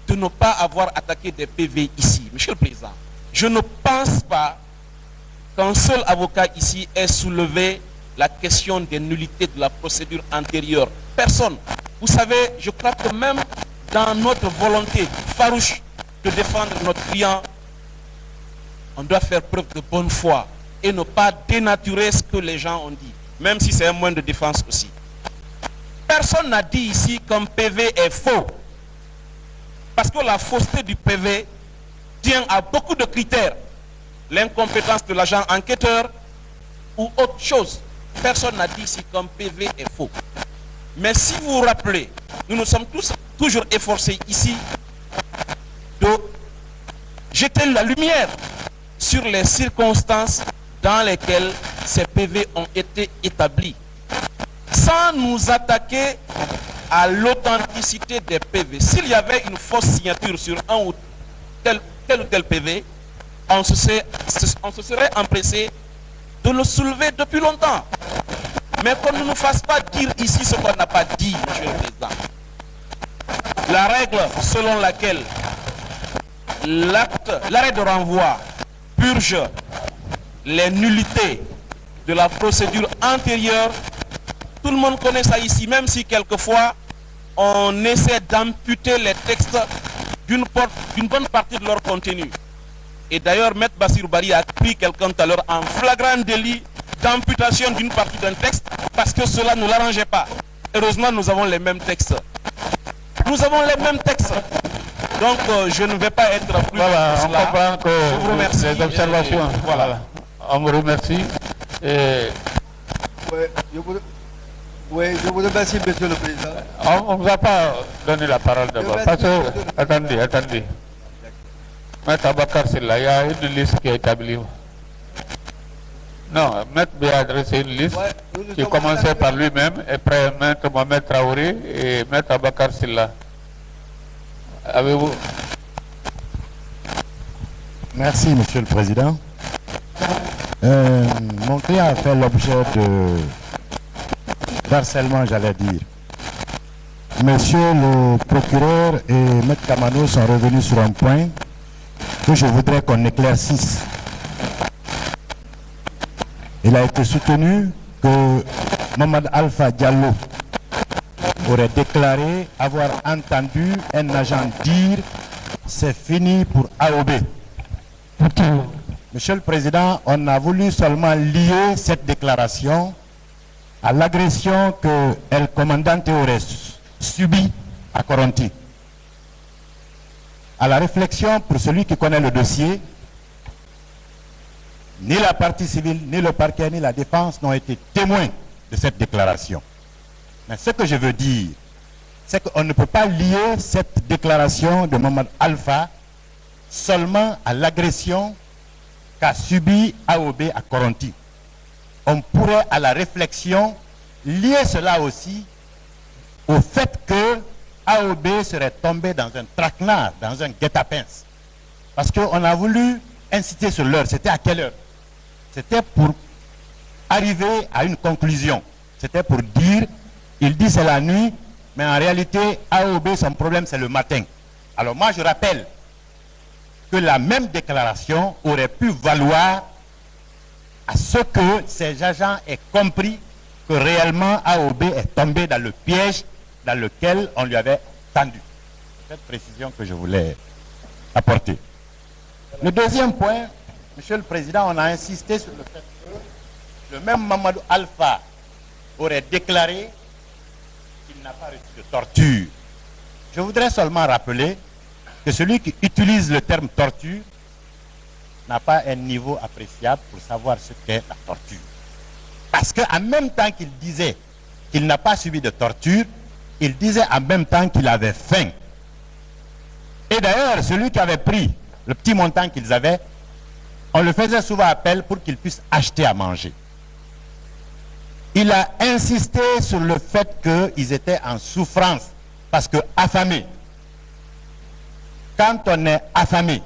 de ne pas avoir attaqué des PV ici, monsieur le Président, je ne pense pas qu'un seul avocat ici ait soulevé la question des nullités de la procédure antérieure. Personne. Vous savez, je crois que même dans notre volonté farouche de défendre notre client, on doit faire preuve de bonne foi et ne pas dénaturer ce que les gens ont dit, même si c'est un moyen de défense aussi. Personne n'a dit ici qu'un PV est faux, parce que la fausseté du PV tient à beaucoup de critères. L'incompétence de l'agent enquêteur ou autre chose. Personne n'a dit ici qu'un PV est faux. Mais si vous vous rappelez, nous nous sommes tous toujours efforcés ici de jeter la lumière sur les circonstances dans lesquelles ces PV ont été établis, sans nous attaquer à l'authenticité des PV. S'il y avait une fausse signature sur un ou tel PV, on se serait empressé de le soulever depuis longtemps. Mais qu'on ne nous fasse pas dire ici ce qu'on n'a pas dit, monsieur le Président. La règle selon laquelle l'arrêt de renvoi purge les nullités de la procédure antérieure, tout le monde connaît ça ici, même si quelquefois on essaie d'amputer les textes d'une bonne partie de leur contenu. Et d'ailleurs, Maître Bassirou Bari a pris quelqu'un tout à l'heure en flagrant délit d'amputation d'une partie d'un texte parce que cela ne l'arrangeait pas. Heureusement, nous avons les mêmes textes. Nous avons les mêmes textes. Donc, je ne vais pas être plus... Voilà, on comprend que je vous remercie. Les observations. Voilà. On vous remercie. Et... Oui, je vous remercie, monsieur le Président. On ne vous a pas donné la parole d'abord. Parce que, attendez. Maître Abakar, c'est là, il y a une liste qui est établie. Non, Maître B a adressé une liste qui commençait par lui-même, et après Maître Mohamed Traoré et Maître Abakar Silla. Avez-vous... Merci, Monsieur le Président. Mon client a fait l'objet de harcèlement, j'allais dire. Monsieur le procureur et Maître Kamano sont revenus sur un point que je voudrais qu'on éclaircisse. Il a été soutenu que Mohamed Alpha Diallo aurait déclaré avoir entendu un agent dire « c'est fini pour AOB ». Monsieur le Président, on a voulu seulement lier cette déclaration à l'agression que El Comandante aurait subie à Koronti. À la réflexion, pour celui qui connaît le dossier, ni la partie civile, ni le parquet, ni la défense n'ont été témoins de cette déclaration. Mais ce que je veux dire, c'est qu'on ne peut pas lier cette déclaration de Mohamed Alpha seulement à l'agression qu'a subi AOB à Koronti. On pourrait, à la réflexion, lier cela aussi au fait que AOB serait tombé dans un traquenard, dans un guet-apens. Parce qu'on a voulu inciter sur l'heure. C'était à quelle heure? C'était pour arriver à une conclusion. C'était pour dire, il dit c'est la nuit, mais en réalité, AOB, son problème, c'est le matin. Alors moi, je rappelle que la même déclaration aurait pu valoir à ce que ces agents aient compris que réellement AOB est tombé dans le piège dans lequel on lui avait tendu. C'est cette précision que je voulais apporter. Le deuxième point, Monsieur le Président, on a insisté sur le fait que le même Mamadou Alpha aurait déclaré qu'il n'a pas reçu de torture. Je voudrais seulement rappeler que celui qui utilise le terme torture n'a pas un niveau appréciable pour savoir ce qu'est la torture. Parce qu'en même temps qu'il disait qu'il n'a pas subi de torture, il disait en même temps qu'il avait faim. Et d'ailleurs, celui qui avait pris le petit montant qu'ils avaient, on le faisait souvent appel pour qu'ils puissent acheter à manger. Il a insisté sur le fait qu'ils étaient en souffrance, parce que affamés. Quand on est affamé,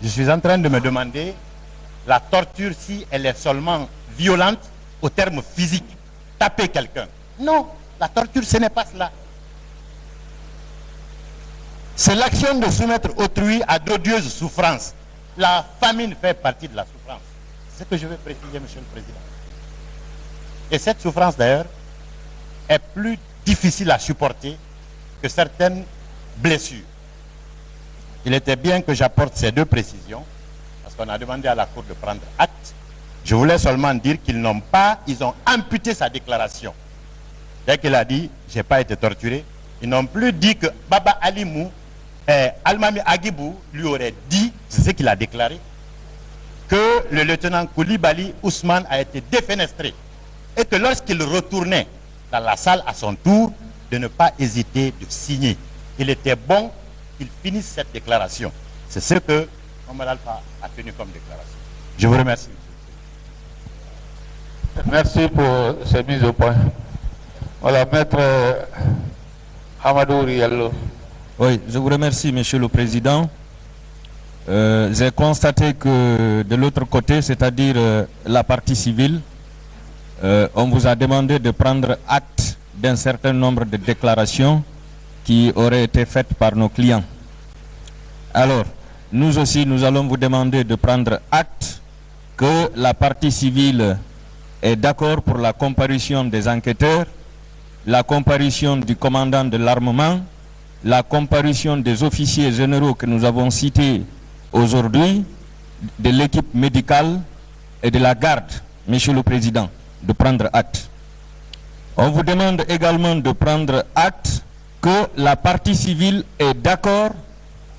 je suis en train de me demander, la torture, si elle est seulement violente au terme physique, taper quelqu'un. Non, la torture, ce n'est pas cela. C'est l'action de soumettre autrui à d'odieuses souffrances. La famine fait partie de la souffrance. C'est ce que je veux préciser, Monsieur le Président. Et cette souffrance, d'ailleurs, est plus difficile à supporter que certaines blessures. Il était bien que j'apporte ces deux précisions, parce qu'on a demandé à la Cour de prendre acte. Je voulais seulement dire qu'ils n'ont pas, ils ont amputé sa déclaration. Dès qu'il a dit, j'ai pas été torturé, ils n'ont plus dit que Baba Alimou, Almami Agibou lui aurait dit, c'est ce qu'il a déclaré, que le lieutenant Koulibaly Ousmane a été défenestré. Et que lorsqu'il retournait dans la salle à son tour, de ne pas hésiter de signer. Il était bon qu'il finisse cette déclaration. C'est ce que Mohamed Alpha a tenu comme déclaration. Je vous remercie. Merci pour ces mises au point. Voilà, Maître Amadou Riello. Oui, je vous remercie, Monsieur le Président. J'ai constaté que de l'autre côté, c'est-à-dire la partie civile, on vous a demandé de prendre acte d'un certain nombre de déclarations qui auraient été faites par nos clients. Alors, nous aussi, nous allons vous demander de prendre acte que la partie civile est d'accord pour la comparution des enquêteurs, la comparution du commandant de l'armement, la comparution des officiers généraux que nous avons cités aujourd'hui, de l'équipe médicale et de la garde, Monsieur le Président, de prendre acte. On vous demande également de prendre acte que la partie civile est d'accord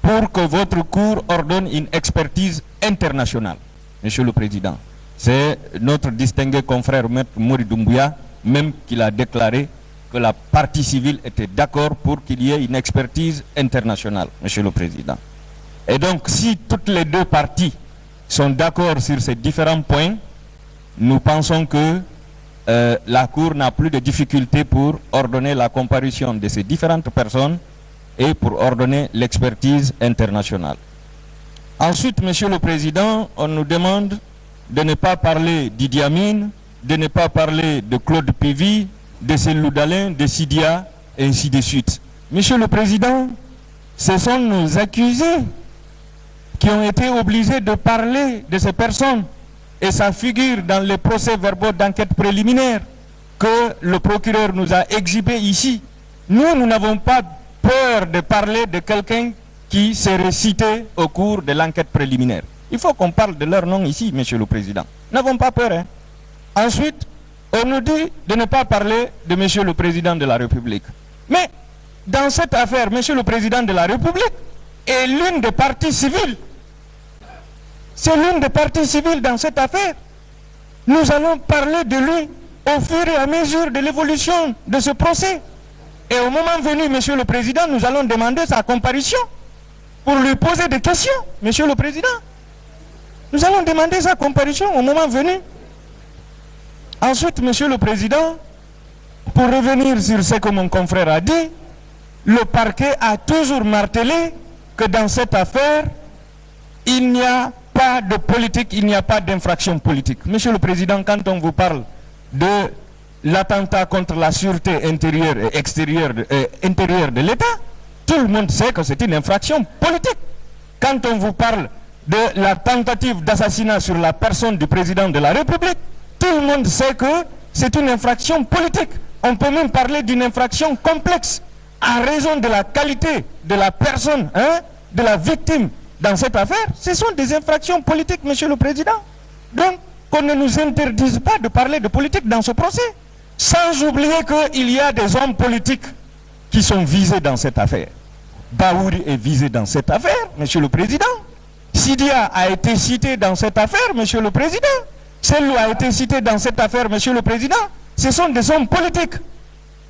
pour que votre cour ordonne une expertise internationale, Monsieur le Président. C'est notre distingué confrère Maître Mori Doumbouya, même qu'il a déclaré que la partie civile était d'accord pour qu'il y ait une expertise internationale, Monsieur le Président. Et donc, si toutes les deux parties sont d'accord sur ces différents points, nous pensons que la Cour n'a plus de difficulté pour ordonner la comparution de ces différentes personnes et pour ordonner l'expertise internationale. Ensuite, Monsieur le Président, on nous demande de ne pas parler d'Idi Amin, de ne pas parler de Claude Pévy, de Cellou Dalein, de Sidia, et ainsi de suite. Monsieur le Président, ce sont nos accusés qui ont été obligés de parler de ces personnes. Et ça figure dans les procès-verbaux d'enquête préliminaire que le procureur nous a exhibés ici. Nous n'avons pas peur de parler de quelqu'un qui serait cité au cours de l'enquête préliminaire. Il faut qu'on parle de leur nom ici, Monsieur le Président. Nous n'avons pas peur. Hein? Ensuite, on nous dit de ne pas parler de Monsieur le Président de la République. Mais dans cette affaire, Monsieur le Président de la République est l'une des parties civiles. C'est l'une des parties civiles dans cette affaire. Nous allons parler de lui au fur et à mesure de l'évolution de ce procès. Et au moment venu, Monsieur le Président, nous allons demander sa comparution pour lui poser des questions, Monsieur le Président. Nous allons demander sa comparution au moment venu. Ensuite, Monsieur le Président, pour revenir sur ce que mon confrère a dit, le parquet a toujours martelé que dans cette affaire, il n'y a pas de politique, il n'y a pas d'infraction politique. Monsieur le Président, quand on vous parle de l'attentat contre la sûreté intérieure et extérieure intérieure de l'État, tout le monde sait que c'est une infraction politique. Quand on vous parle de la tentative d'assassinat sur la personne du président de la République, tout le monde sait que c'est une infraction politique. On peut même parler d'une infraction complexe à raison de la qualité de la personne, hein, de la victime dans cette affaire. Ce sont des infractions politiques, Monsieur le Président. Donc, qu'on ne nous interdise pas de parler de politique dans ce procès. Sans oublier qu'il y a des hommes politiques qui sont visés dans cette affaire. Baouri est visé dans cette affaire, Monsieur le Président. Sidia a été cité dans cette affaire, Monsieur le Président. Cellou a été cité dans cette affaire, Monsieur le Président. Ce sont des hommes politiques.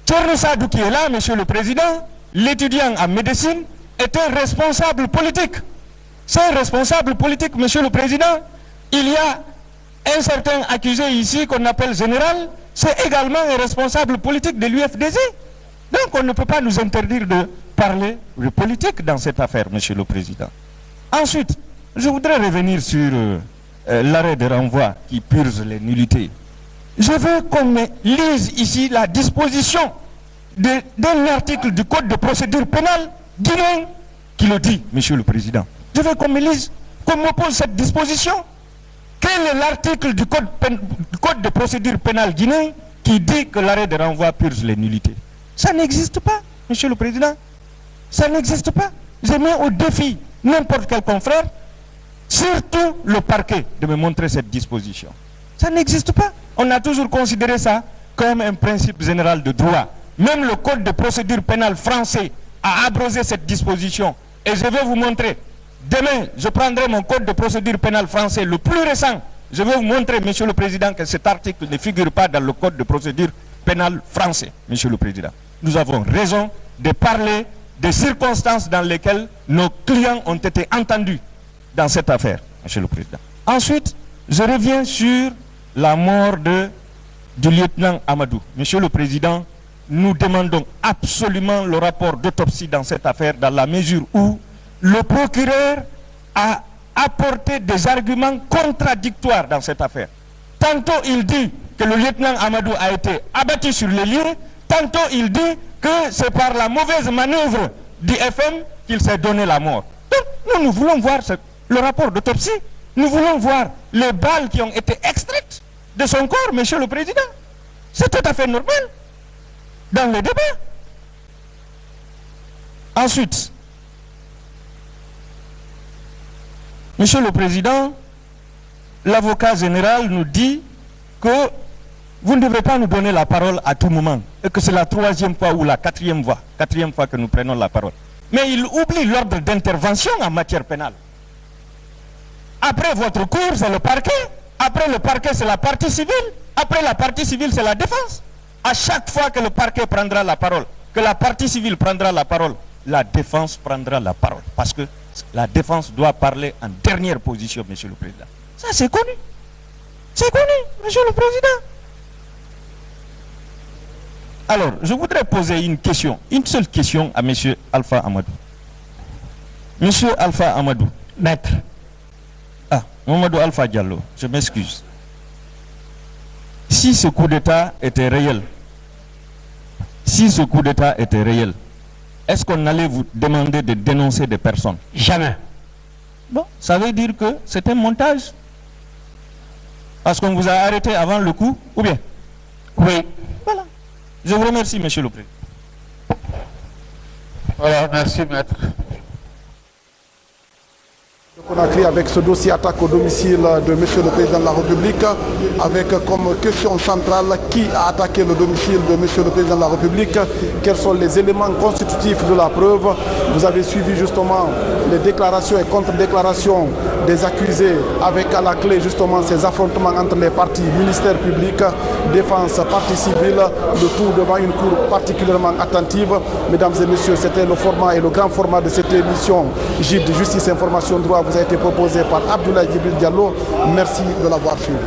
Thierno Sadou qui est là, Monsieur le Président, l'étudiant en médecine, est un responsable politique. C'est un responsable politique, Monsieur le Président. Il y a un certain accusé ici qu'on appelle général, c'est également un responsable politique de l'UFDG. Donc on ne peut pas nous interdire de parler de politique dans cette affaire, Monsieur le Président. Ensuite, je voudrais revenir sur l'arrêt de renvoi qui purge les nullités. Je veux qu'on me lise ici la disposition d'un article du Code de procédure pénale guinéen qui le dit, Monsieur le Président. Je veux qu'on me lise, qu'on me pose cette disposition. Quel est l'article du Code de procédure pénale guinéen qui dit que l'arrêt de renvoi purge les nullités? Ça n'existe pas, Monsieur le Président. Ça n'existe pas. Je mets au défi n'importe quel confrère, surtout le parquet, de me montrer cette disposition. Ça n'existe pas. On a toujours considéré ça comme un principe général de droit. Même le Code de procédure pénale français a abrogé cette disposition. Et je vais vous montrer. Demain, je prendrai mon Code de procédure pénale français, le plus récent. Je vais vous montrer, Monsieur le Président, que cet article ne figure pas dans le Code de procédure pénale français, Monsieur le Président. Nous avons raison de parler des circonstances dans lesquelles nos clients ont été entendus dans cette affaire, Monsieur le Président. Ensuite, je reviens sur la mort du lieutenant Amadou. Monsieur le Président, nous demandons absolument le rapport d'autopsie dans cette affaire, dans la mesure où le procureur a apporté des arguments contradictoires dans cette affaire. Tantôt il dit que le lieutenant Amadou a été abattu sur les lieux, tantôt il dit que c'est par la mauvaise manœuvre du FM qu'il s'est donné la mort. Donc nous voulons voir le rapport d'autopsie, nous voulons voir les balles qui ont été extraites de son corps, Monsieur le Président. C'est tout à fait normal dans le débat. Ensuite, Monsieur le Président, l'avocat général nous dit que vous ne devrez pas nous donner la parole à tout moment et que c'est la 3e fois ou la 4e fois que nous prenons la parole. Mais il oublie l'ordre d'intervention en matière pénale. Après votre cour, c'est le parquet. Après le parquet, c'est la partie civile. Après la partie civile, c'est la défense. À chaque fois que le parquet prendra la parole, que la partie civile prendra la parole, la défense prendra la parole. Parce que la défense doit parler en dernière position, Monsieur le Président. Ça, c'est connu. C'est connu, Monsieur le Président. Alors, je voudrais poser une question, une seule question à Monsieur Alpha Amadou. Monsieur Alpha Amadou, maître, Mamadou Alpha Diallo, je m'excuse. Si ce coup d'État était réel, est-ce qu'on allait vous demander de dénoncer des personnes? Jamais. Bon, ça veut dire que c'est un montage. Parce qu'on vous a arrêté avant le coup, ou bien? Oui. Voilà. Je vous remercie, Monsieur le Président. Voilà, merci, maître. Conakry avec ce dossier attaque au domicile de M. le Président de la République, avec comme question centrale qui a attaqué le domicile de M. le Président de la République, quels sont les éléments constitutifs de la preuve. Vous avez suivi justement les déclarations et contre-déclarations des accusés, avec à la clé justement ces affrontements entre les partis, ministère public, défense, partie civile, le tout devant une cour particulièrement attentive. Mesdames et messieurs, c'était le format et le grand format de cette émission JID, Justice, Information, Droit, vous a été proposé par Abdoulaye Djibril Diallo. Merci de l'avoir suivi.